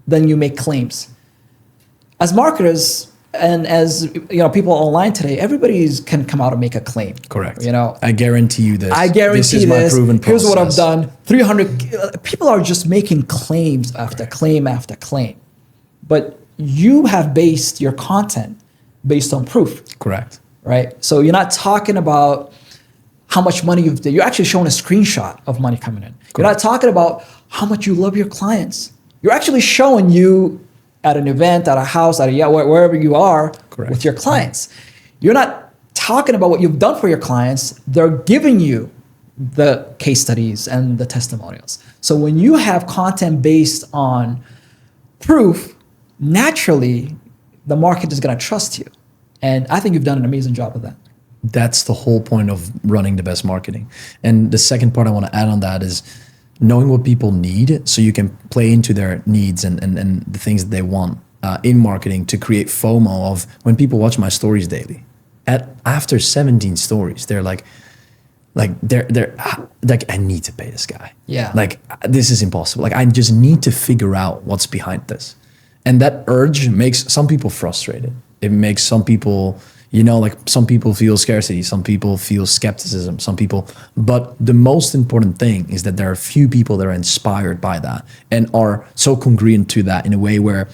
[SPEAKER 2] than you make claims. As marketers and as people online today, everybody can come out and make a claim.
[SPEAKER 1] Correct. I guarantee you this.
[SPEAKER 2] I guarantee
[SPEAKER 1] this is my proven process.
[SPEAKER 2] Here's what I've done. 300 people are just making claims after claim after claim. But you have based your content based on proof.
[SPEAKER 1] Correct.
[SPEAKER 2] Right? So you're not talking about how much money you've done. You're actually showing a screenshot of money coming in. Correct. You're not talking about how much you love your clients. You're actually showing you at an event, at a house, wherever you are. Correct. With your clients. You're not talking about what you've done for your clients. They're giving you the case studies and the testimonials. So when you have content based on proof, naturally, the market is going to trust you. And I think you've done an amazing job of that.
[SPEAKER 1] That's the whole point of running the best marketing. And the second part I want to add on that is knowing what people need so you can play into their needs and the things that they want in marketing to create FOMO of when people watch my stories daily. After 17 stories, they're like they're like, I need to pay this guy.
[SPEAKER 2] Yeah.
[SPEAKER 1] Like, this is impossible. Like, I just need to figure out what's behind this. And that urge makes some people frustrated. It makes some people, some people feel scarcity, some people feel skepticism, but the most important thing is that there are a few people that are inspired by that and are so congruent to that in a way where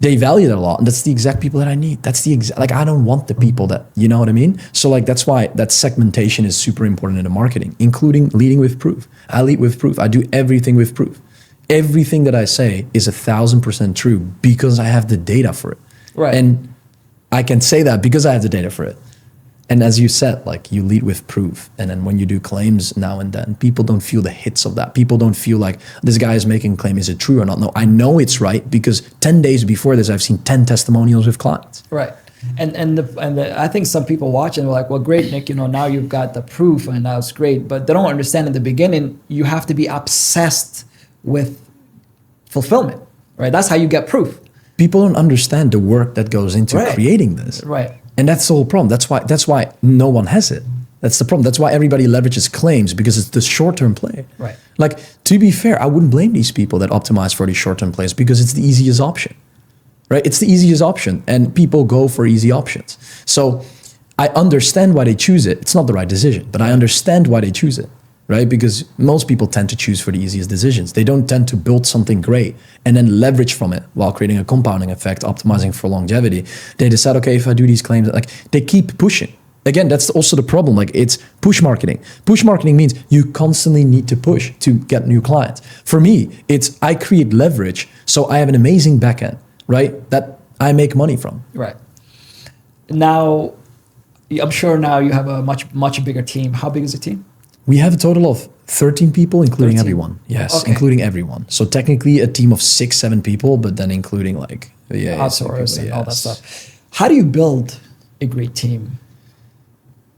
[SPEAKER 1] they value that a lot. And that's the exact people that I need. That's I don't want the people that, you know what I mean? So that's why that segmentation is super important in the marketing, including leading with proof. I lead with proof. I do everything with proof. Everything that I say is 1,000% true because I have the data for it.
[SPEAKER 2] Right.
[SPEAKER 1] And I can say that because I have the data for it. And as you said, you lead with proof. And then when you do claims now and then, people don't feel the hits of that. People don't feel like this guy is making a claim. Is it true or not? No, I know it's right because 10 days before this, I've seen 10 testimonials with clients.
[SPEAKER 2] Right. And I think some people watching are like, well, great, Nick, now you've got the proof and that's great. But they don't understand in the beginning, you have to be obsessed with fulfillment, right? That's how you get proof.
[SPEAKER 1] People don't understand the work that goes into creating this.
[SPEAKER 2] Right.
[SPEAKER 1] And that's the whole problem. That's why no one has it. That's the problem. That's why everybody leverages claims because it's the short-term play.
[SPEAKER 2] Right.
[SPEAKER 1] To be fair, I wouldn't blame these people that optimize for these short-term plays because it's the easiest option, right? It's the easiest option and people go for easy options. So I understand why they choose it. It's not the right decision, but I understand why they choose it. Right? Because most people tend to choose for the easiest decisions. They don't tend to build something great and then leverage from it while creating a compounding effect, optimizing for longevity. They decide, okay, if I do these claims, they keep pushing. Again, that's also the problem. It's push marketing. Push marketing means you constantly need to push to get new clients. For me, I create leverage so I have an amazing backend, right? That I make money from.
[SPEAKER 2] Right. Now, I'm sure now you have a much bigger team. How big is the team?
[SPEAKER 1] We have a total of 13 people, including everyone. Yes, okay. Including everyone. So technically a team of 6-7 people, but then including
[SPEAKER 2] outsource and all that stuff. How do you build a great team?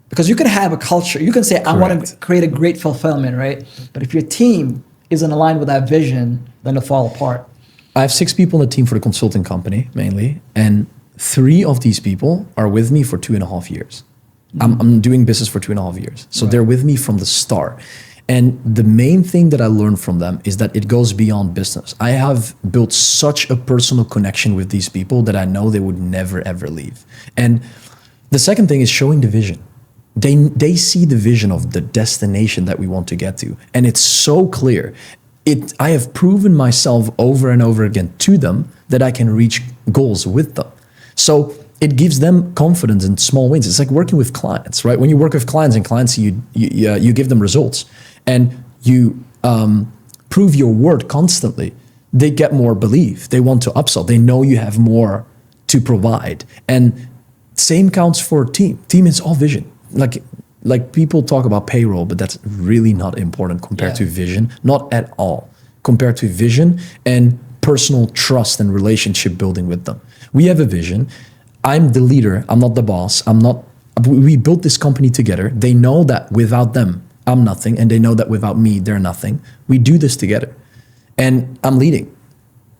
[SPEAKER 2] Because you can have a culture. You can say, I want to create a great fulfillment, right? But if your team isn't aligned with that vision, then it'll fall apart.
[SPEAKER 1] I have 6 people in the team for the consulting company mainly, and 3 of these people are with me for 2.5 years. I'm doing business for 2.5 years. So they're with me from the start. And the main thing that I learned from them is that it goes beyond business. I have built such a personal connection with these people that I know they would never, ever leave. And the second thing is showing the vision. They see the vision of the destination that we want to get to. And it's so clear. I have proven myself over and over again to them that I can reach goals with them. So it gives them confidence in small wins. It's like working with clients, right? When you work with clients and clients, you give them results and you prove your word constantly, they get more belief. They want to upsell. They know you have more to provide. And same counts for team. Team is all vision. Like people talk about payroll, but that's really not important compared to vision, not at all, compared to vision and personal trust and relationship building with them. We have a vision. I'm the leader. I'm not the boss. We built this company together. They know that without them, I'm nothing. And they know that without me, they're nothing. We do this together. And I'm leading.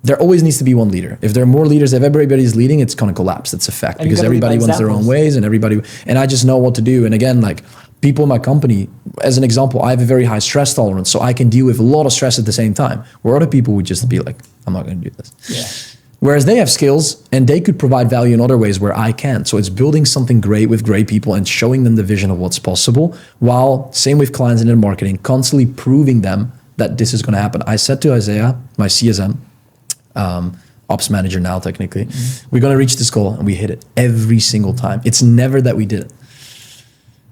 [SPEAKER 1] There always needs to be one leader. If there are more leaders, if everybody's leading, it's going to collapse. It's a fact because everybody wants their own ways and I just know what to do. And again, like people in my company, as an example, I have a very high stress tolerance. So I can deal with a lot of stress at the same time, where other people would just be like, I'm not going to do this.
[SPEAKER 2] Yeah.
[SPEAKER 1] Whereas they have skills and they could provide value in other ways where I can't. So it's building something great with great people and showing them the vision of what's possible, while same with clients and in marketing, constantly proving them that this is going to happen. I said to Isaiah, my CSM, ops manager now technically, we're going to reach this goal, and we hit it every single time. It's never that we did it.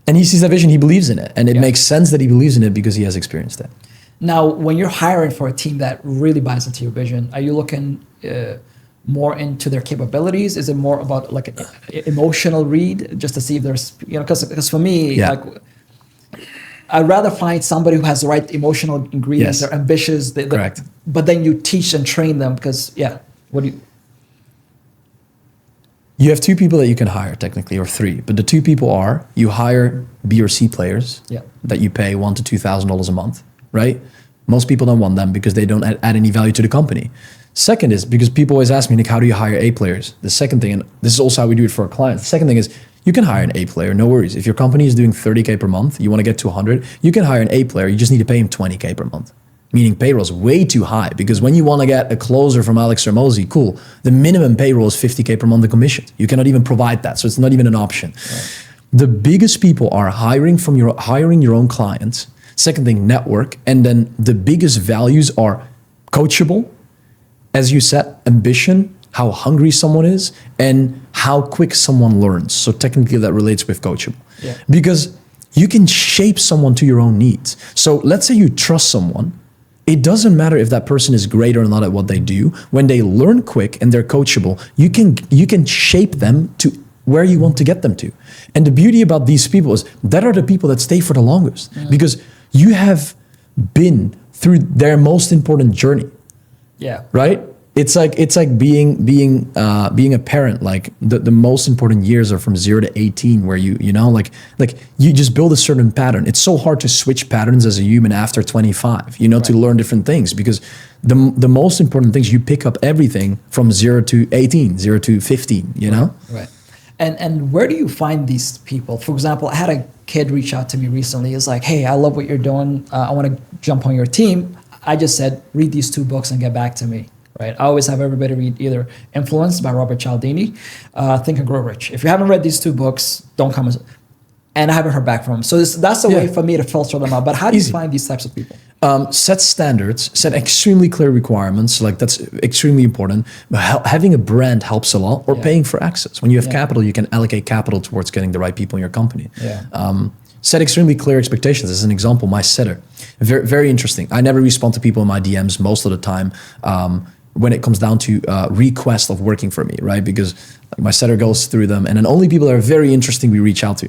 [SPEAKER 1] And he sees that vision, he believes in it. And it makes sense that he believes in it because he has experienced it.
[SPEAKER 2] Now, when you're hiring for a team that really buys into your vision, are you looking more into their capabilities? Is it more about like an emotional read, just to see if there's, because for me, like, I'd rather find somebody who has the right emotional ingredients. They're ambitious.
[SPEAKER 1] Correct.
[SPEAKER 2] But then you teach and train them because,
[SPEAKER 1] You have 2 people that you can hire technically, or 3. But the 2 people are, you hire B or C players that you pay $1,000 to $2,000 a month, right? Most people don't want them because they don't add any value to the company. Second is because people always ask me, Nick, how do you hire A players? The second thing, and this is also how we do it for our clients. The second thing is you can hire an A player, no worries. If your company is doing 30K per month, you want to get to 100, you can hire an A player. You just need to pay him 20K per month. Meaning payroll is way too high, because when you want to get a closer from Alex Ramosi, cool. The minimum payroll is 50K per month in commissions. You cannot even provide that. So it's not even an option. Right. The biggest people are hiring your own clients. Second thing, network. And then the biggest values are coachable, as you said, ambition, how hungry someone is, and how quick someone learns. So technically that relates with coachable. Yeah. Because you can shape someone to your own needs. So let's say you trust someone. It doesn't matter if that person is great or not at what they do. When they learn quick and they're coachable, you can shape them to where you want to get them to. And the beauty about these people is that are the people that stay for the longest, because you have been through their most important journey. Yeah. Right? It's like being a parent. Like the most important years are from 0 to 18, where you just build a certain pattern. It's so hard to switch patterns as a human after 25, to learn different things, because the most important things, you pick up everything from 0 to 18, 0 to 15,
[SPEAKER 2] Right. And where do you find these people? For example, I had a kid reach out to me recently. It's like, hey, I love what you're doing. I want to jump on your team. I just said, read these 2 books and get back to me. Right. I always have everybody read either Influence by Robert Cialdini, Think and Grow Rich. If you haven't read these 2 books, don't come. And I haven't heard back from them. So that's a way for me to filter them out. But how do you find these types of people?
[SPEAKER 1] Set standards, set extremely clear requirements. Like that's extremely important. But having a brand helps a lot, or paying for access. When you have capital, you can allocate capital towards getting the right people in your company. Set extremely clear expectations. As an example, my setter, very, very interesting. I never respond to people in my DMs most of the time. When it comes down to request of working for me, right? Because my setter goes through them, and then only people that are very interesting we reach out to.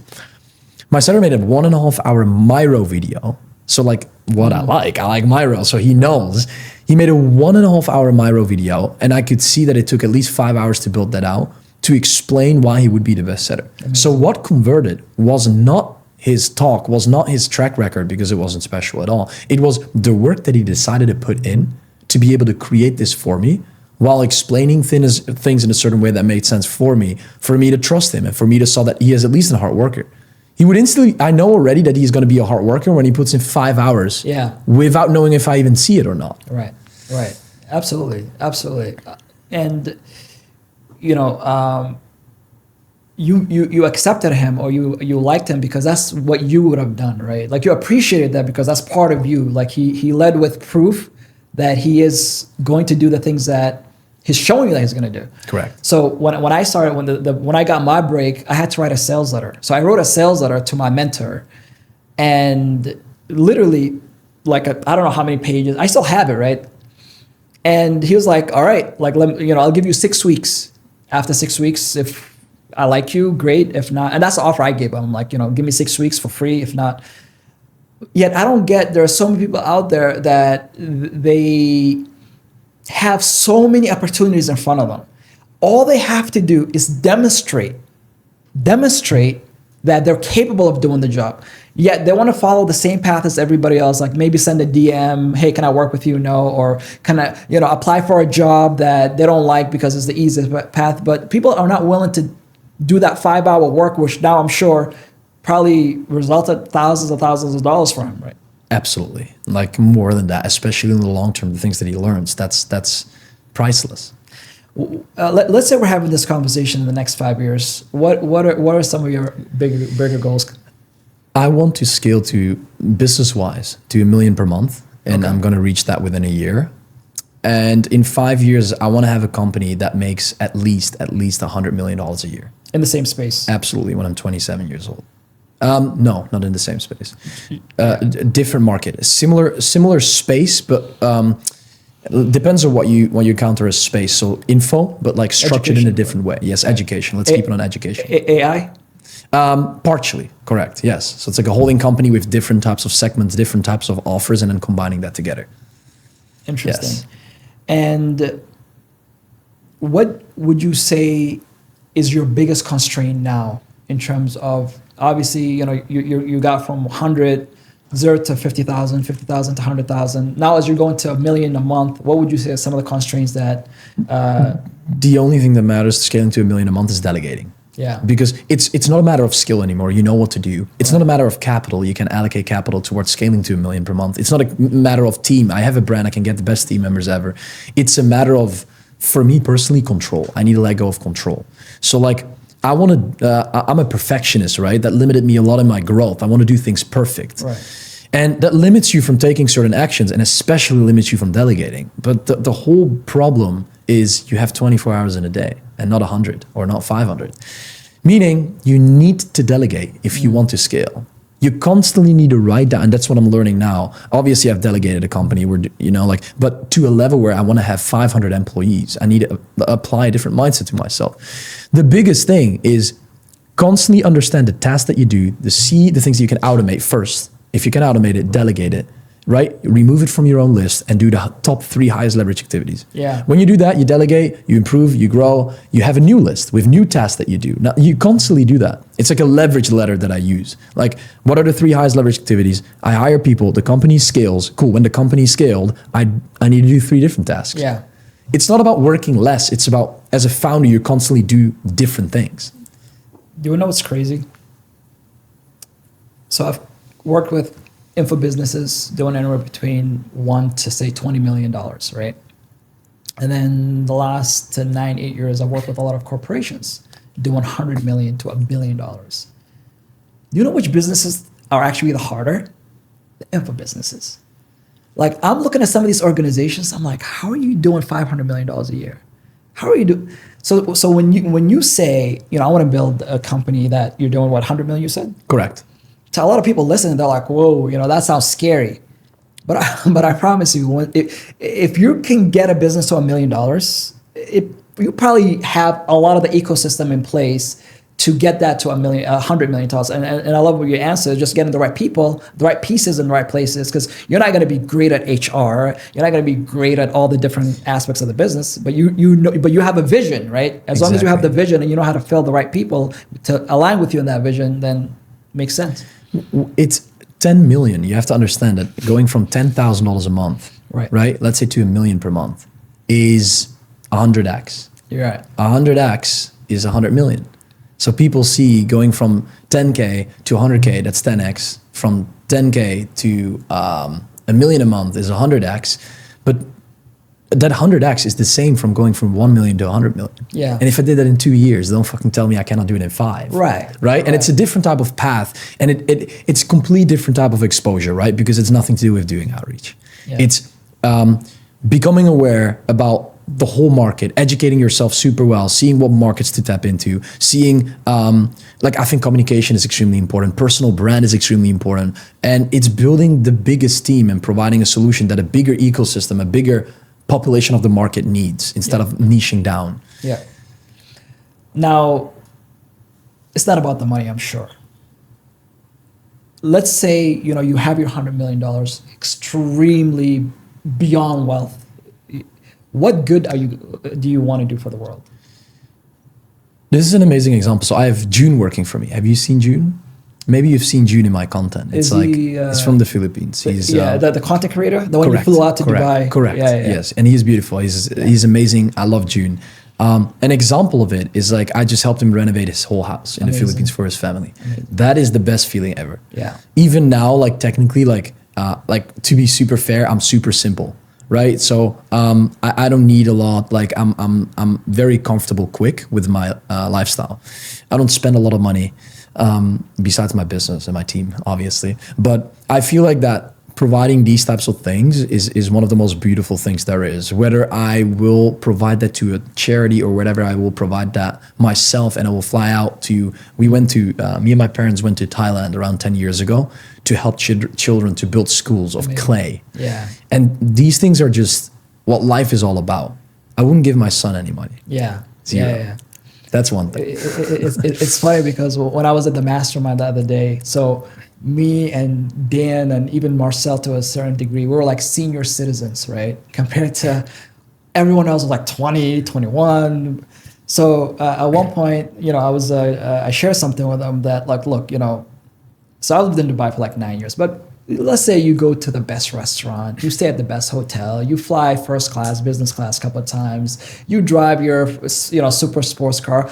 [SPEAKER 1] My setter made a 1.5 hour Miro video So like what I like Miro. So he knows. He made a 1.5 hour Miro video, and I could see that it took at least 5 hours to build that out to explain why he would be the best setter. So what converted was not his talk, was not his track record, because it wasn't special at all. It was the work that he decided to put in to be able to create this for me, while explaining things in a certain way that made sense for me to trust him, and for me to saw that he is at least a hard worker. He would instantly, I know already that he's going to be a hard worker when he puts in 5 hours without knowing if I even see it or not.
[SPEAKER 2] Right. Absolutely. And, you accepted him, or you liked him because that's what you would have done, right? Like you appreciated that because that's part of you. Like he led with proof that he is going to do the things that he's showing you that he's going to do.
[SPEAKER 1] Correct.
[SPEAKER 2] So when I started, when I got my break, I had to write a sales letter. So I wrote a sales letter to my mentor, and literally I don't know how many pages. I still have it, right? And he was like, all right, like, I'll give you 6 weeks. After 6 weeks, if I like you, great. If not, and that's the offer I gave him. I'm like, give me 6 weeks for free. If not, yet I don't get, there are so many people out there that they have so many opportunities in front of them. All they have to do is demonstrate that they're capable of doing the job. Yet they want to follow the same path as everybody else, like maybe send a DM, hey, can I work with you? No. Or can I, apply for a job that they don't like because it's the easiest path. But people are not willing to do that 5-hour work, which now I'm sure probably resulted thousands of dollars for him, right?
[SPEAKER 1] Absolutely. Like more than that, especially in the long term, the things that he learns, that's priceless.
[SPEAKER 2] Let's say we're having this conversation in the next 5 years. What are some of your bigger goals?
[SPEAKER 1] I want to scale to, business-wise, to $1 million per month, and I'm going to reach that within a year. And in 5 years, I want to have a company that makes at least $100 million a year.
[SPEAKER 2] In the same space?
[SPEAKER 1] Absolutely, when I'm 27 years old. No, not in the same space. Different market, similar space, but depends on what you counter as space. So info, but like structured in a different way. Yes, education. Let's keep it on education.
[SPEAKER 2] AI?
[SPEAKER 1] Partially, correct. Yes. So it's like a holding company with different types of segments, different types of offers, and then combining that together.
[SPEAKER 2] Interesting.
[SPEAKER 1] Yes.
[SPEAKER 2] And what would you say is your biggest constraint now in terms of, obviously, you got from 0 to 50,000 to 100,000. Now, as you're going to $1 million a month, what would you say are some of the constraints that?
[SPEAKER 1] The only thing that matters to scaling to $1 million a month is delegating.
[SPEAKER 2] Yeah.
[SPEAKER 1] Because it's not a matter of skill anymore. You know what to do. It's not a matter of capital. You can allocate capital towards scaling to $1 million per month. It's not a matter of team. I have a brand. I can get the best team members ever. It's a matter of, for me personally, control. I need to let go of control. So like, I'm a perfectionist, right? That limited me a lot in my growth. I want to do things perfect.
[SPEAKER 2] Right.
[SPEAKER 1] And that limits you from taking certain actions, and especially limits you from delegating. But the whole problem is you have 24 hours in a day and not 100 or not 500. Meaning you need to delegate if you want to scale. You constantly need to write down, and that's what I'm learning now. Obviously, I've delegated a company where, but to a level where I want to have 500 employees, I need to apply a different mindset to myself. The biggest thing is constantly understand the tasks that you do, the things that you can automate first. If you can automate it, delegate it, right? Remove it from your own list and do the top 3 highest leverage activities.
[SPEAKER 2] Yeah.
[SPEAKER 1] When you do that, you delegate, you improve, you grow, you have a new list with new tasks that you do. Now, you constantly do that. It's like a leverage letter that I use. Like, what are the 3 highest leverage activities? I hire people, the company scales. Cool, when the company scaled, I need to do 3 different tasks.
[SPEAKER 2] Yeah.
[SPEAKER 1] It's not about working less. It's about, as a founder, you constantly do different things.
[SPEAKER 2] Do you know what's crazy? So I've worked with info businesses doing anywhere between $1 to say $20 million, right? And then the last 9-8 years, I've worked with a lot of corporations doing $100 million to $1 billion. Do you know which businesses are actually the harder? The info businesses. Like, I'm looking at some of these organizations, I'm like, how are you doing $500 million a year? How are you doing? So when you say, I want to build a company that you're doing, what, 100 million, you said?
[SPEAKER 1] Correct.
[SPEAKER 2] To a lot of people listening, they're like, whoa, that sounds scary. But I promise you, if you can get a business to $1 million, you probably have a lot of the ecosystem in place to get that to $100 million. And I love what you answered, just getting the right people, the right pieces in the right places, because you're not going to be great at HR. You're not going to be great at all the different aspects of the business, but you know, but you have a vision, right? As long as you have the vision and you know how to fill the right people to align with you in that vision, then it makes sense.
[SPEAKER 1] It's 10 million. You have to understand that going from $10,000 a month, right? Let's say to $1 million per month is 100x.
[SPEAKER 2] You're right.
[SPEAKER 1] 100x is 100 million. So people see going from 10K to 100K, that's 10X. From 10K to $1 million a month is 100X. But that 100X is the same from going from 1 million to 100 million.
[SPEAKER 2] Yeah.
[SPEAKER 1] And if I did that in 2 years, don't fucking tell me I cannot do it in 5. Right? And it's a different type of path. And it's a complete different type of exposure, right? Because it's nothing to do with doing outreach. Yeah. It's becoming aware about the whole market, educating yourself super well, seeing what markets to tap into, seeing, I think communication is extremely important. Personal brand is extremely important. And it's building the biggest team and providing a solution that a bigger ecosystem, a bigger population of the market needs instead of niching down.
[SPEAKER 2] Yeah. Now, it's not about the money, I'm sure. Let's say, you have your $100 million, extremely beyond wealth. What good do you want to do for the world?
[SPEAKER 1] This is an amazing example. So I have June working for me. Have you seen June? Maybe you've seen June in my content. It's it's from the Philippines. He's
[SPEAKER 2] the content creator, the one you flew out to Dubai.
[SPEAKER 1] Correct. Yeah. Yes, and he's beautiful. He's amazing. I love June. An example of it is I just helped him renovate his whole house in the Philippines for his family. Amazing. That is the best feeling ever.
[SPEAKER 2] Yeah.
[SPEAKER 1] Even now, technically, to be super fair, I'm super simple. Right, so I don't need a lot. I'm very comfortable, quick with my lifestyle. I don't spend a lot of money, besides my business and my team, obviously. But I feel like that providing these types of things is one of the most beautiful things there is. Whether I will provide that to a charity or whatever, I will provide that myself, and I will fly out to. Me and my parents went to Thailand around 10 years ago to help children to build schools of clay.
[SPEAKER 2] Yeah.
[SPEAKER 1] And these things are just what life is all about. I wouldn't give my son any money.
[SPEAKER 2] Yeah.
[SPEAKER 1] Zero.
[SPEAKER 2] Yeah.
[SPEAKER 1] That's one thing.
[SPEAKER 2] It's funny because when I was at the mastermind the other day, so me and Dan and even Marcel to a certain degree, we were like senior citizens, right? Compared to everyone else was like 20, 21. So at one point, I shared something with them that look, so I lived in Dubai for 9 years, but let's say you go to the best restaurant, you stay at the best hotel, you fly first class, business class a couple of times, you drive your, super sports car.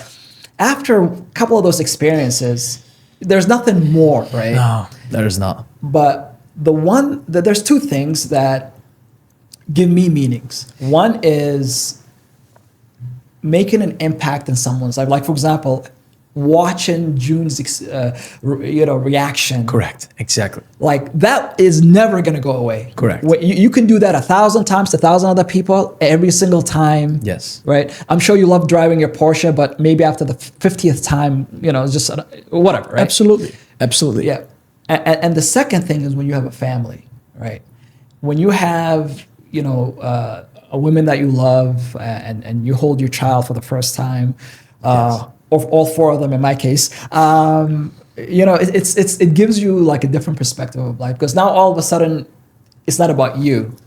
[SPEAKER 2] After a couple of those experiences, there's nothing more, right?
[SPEAKER 1] No, there is not.
[SPEAKER 2] But there's two things that give me meanings. One is making an impact in someone's life. Like, for example, watching June's reaction.
[SPEAKER 1] Correct. Exactly.
[SPEAKER 2] That is never going to go away.
[SPEAKER 1] Correct.
[SPEAKER 2] You can do that 1,000 times to 1,000 other people every single time.
[SPEAKER 1] Yes.
[SPEAKER 2] Right. I'm sure you love driving your Porsche, but maybe after the 50th time, just whatever. Right.
[SPEAKER 1] Absolutely.
[SPEAKER 2] Yeah. And the second thing is when you have a family, right? When you have a woman that you love and you hold your child for the first time. Yes. Or all 4 of them in my case, it gives you a different perspective of life, because now all of a sudden it's not about you,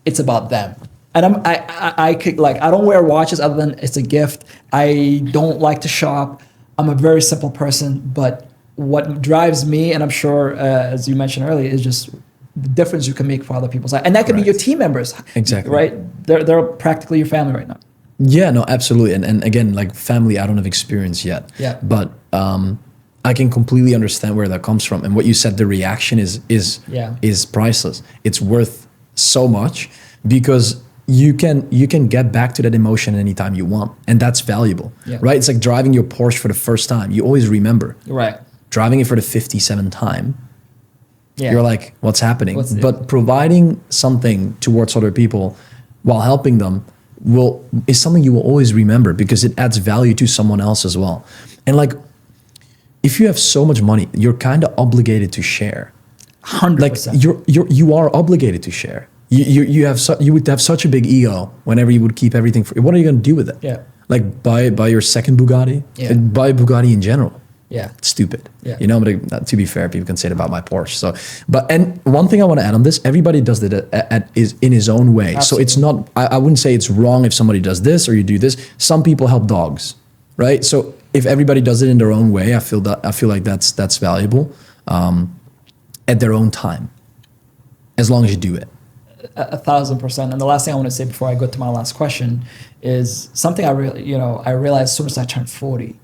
[SPEAKER 2] it's about them. And I don't wear watches other than it's a gift. I don't like to shop. I'm a very simple person, but what drives me, and I'm sure as you mentioned earlier, is just the difference you can make for other people's life, and that could be your team members.
[SPEAKER 1] Exactly.
[SPEAKER 2] Right? They're practically your family right now.
[SPEAKER 1] Yeah, no, absolutely. And again, family, I don't have experience yet.
[SPEAKER 2] Yeah.
[SPEAKER 1] But I can completely understand where that comes from. And what you said, the reaction is priceless. It's worth so much because you can get back to that emotion anytime you want. And that's valuable. Yeah. Right? It's like driving your Porsche for the first time. You always remember.
[SPEAKER 2] Right.
[SPEAKER 1] Driving it for the 57th time.
[SPEAKER 2] Yeah.
[SPEAKER 1] You're like, what's happening? But providing something towards other people while helping them is something you will always remember because it adds value to someone else as well. And if you have so much money, you're kind of obligated to share.
[SPEAKER 2] 100%.
[SPEAKER 1] You are obligated to share. You would have such a big ego whenever you would keep everything for. What are you going to do with it?
[SPEAKER 2] Yeah.
[SPEAKER 1] Like buy your second Bugatti.
[SPEAKER 2] Yeah.
[SPEAKER 1] Buy a Bugatti in general.
[SPEAKER 2] Yeah.
[SPEAKER 1] It's stupid.
[SPEAKER 2] Yeah.
[SPEAKER 1] You know, but to be fair, people can say it about my Porsche. So, and one thing I want to add on this, everybody does it is in his own way.
[SPEAKER 2] Absolutely.
[SPEAKER 1] So it's not, I wouldn't say it's wrong if somebody does this or you do this. Some people help dogs, right? So if everybody does it in their own way, I feel like that's valuable at their own time, as long as you do it.
[SPEAKER 2] 1,000%. And the last thing I want to say before I go to my last question is something I realized as soon as I turned 40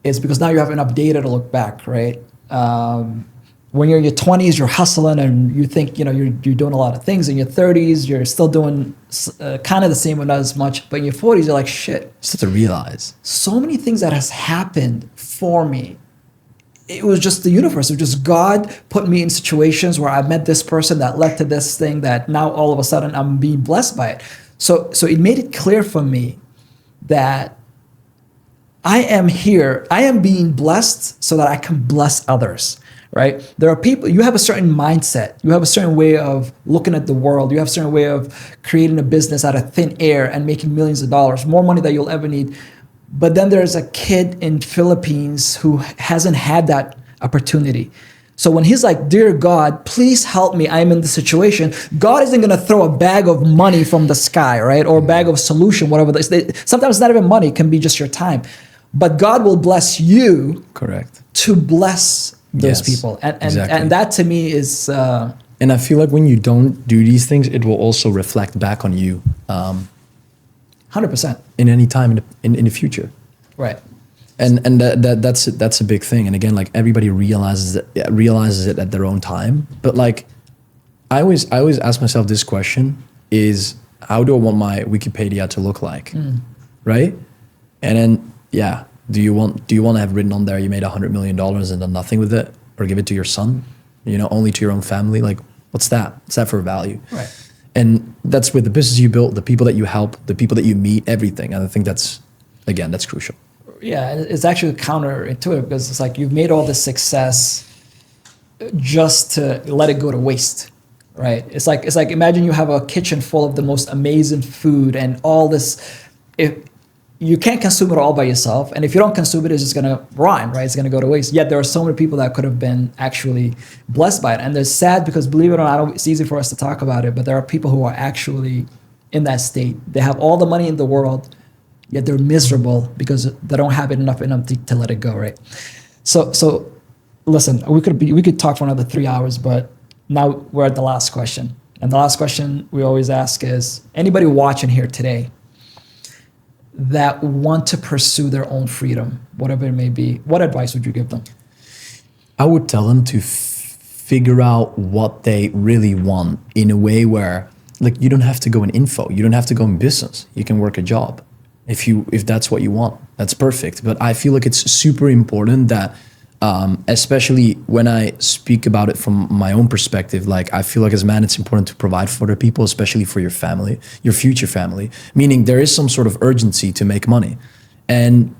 [SPEAKER 2] is because now you have enough data to look back, right? When you're in your 20s, you're hustling and you think, you're doing a lot of things. In your 30s, you're still doing kind of the same, but not as much. But in your 40s, you're like, shit.
[SPEAKER 1] Just to realize.
[SPEAKER 2] So many things that has happened for me. It was just the universe. It was just God put me in situations where I met this person that led to this thing that now all of a sudden I'm being blessed by it. So it made it clear for me that I am here. I am being blessed so that I can bless others, right? There are people, you have a certain mindset. You have a certain way of looking at the world. You have a certain way of creating a business out of thin air and making millions of dollars, more money than you'll ever need. But then there's a kid in Philippines who hasn't had that opportunity. So when he's like, dear God, please help me, I'm in this situation, God isn't gonna throw a bag of money from the sky, right? Or a bag of solution, whatever. Sometimes it's not even money, it can be just your time. But God will bless you
[SPEAKER 1] Correct.
[SPEAKER 2] to bless those
[SPEAKER 1] Yes,
[SPEAKER 2] people.
[SPEAKER 1] exactly.
[SPEAKER 2] And that to me is...
[SPEAKER 1] and I feel like when you don't do these things, it will also reflect back on you
[SPEAKER 2] 100%.
[SPEAKER 1] in any time in the future.
[SPEAKER 2] Right.
[SPEAKER 1] And that's a big thing. And again, like everybody realizes it at their own time. But like, I always ask myself this question: is how do I want my Wikipedia to look like, right? And then do you want to have written on there you made $100 million and done nothing with it, or give it to your son, only to your own family? Like, what's that? What's that for value?
[SPEAKER 2] Right.
[SPEAKER 1] And that's with the business you built, the people that you help, the people that you meet, everything. And I think that's crucial.
[SPEAKER 2] Yeah, it's actually counterintuitive because it's like you've made all this success just to let it go to waste, right? It's like imagine you have a kitchen full of the most amazing food and all this. If you can't consume it all by yourself, and if you don't consume it, it's just gonna rot, right? It's gonna go to waste. Yet there are so many people that could have been actually blessed by it, and they're sad because, believe it or not, it's easy for us to talk about it, but there are people who are actually in that state. They have all the money in the world, yet they're miserable because they don't have enough in them to let it go, right? So listen, we could talk for another 3 hours, but now we're at the last question, and the last question we always ask is: anybody watching here today that want to pursue their own freedom, whatever it may be, what advice would you give them?
[SPEAKER 1] I would tell them to figure out what they really want in a way where, like, you don't have to go in info, you don't have to go in business. You can work a job if that's what you want. That's perfect. But I feel like it's super important that, especially when I speak about it from my own perspective, like I feel like as a man, it's important to provide for other people, especially for your family, your future family, meaning there is some sort of urgency to make money. And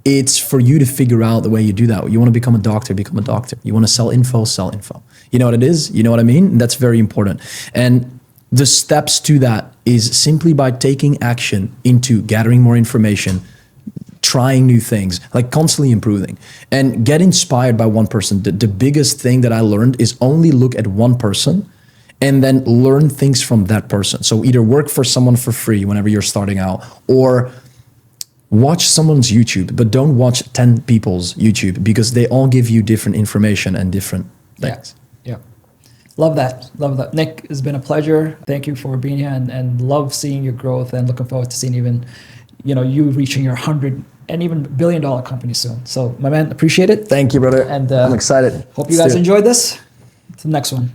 [SPEAKER 1] it's for you to figure out the way you do that. You want to become a doctor, become a doctor. You want to sell info, sell info. You know what it is? You know what I mean? That's very important. And the steps to that is simply by taking action into gathering more information, trying new things, like constantly improving, and get inspired by one person. The biggest thing that I learned is only look at one person and then learn things from that person. So either work for someone for free whenever you're starting out, or watch someone's YouTube, but don't watch 10 people's YouTube because they all give you different information and different things.
[SPEAKER 2] Yeah. Love that. Nick, it's been a pleasure. Thank you for being here, and love seeing your growth, and looking forward to seeing even, you reaching your 100 and even $1 billion company soon. So my man, appreciate it.
[SPEAKER 1] Thank you, brother.
[SPEAKER 2] And
[SPEAKER 1] I'm excited.
[SPEAKER 2] Hope you guys enjoyed this. To the next one.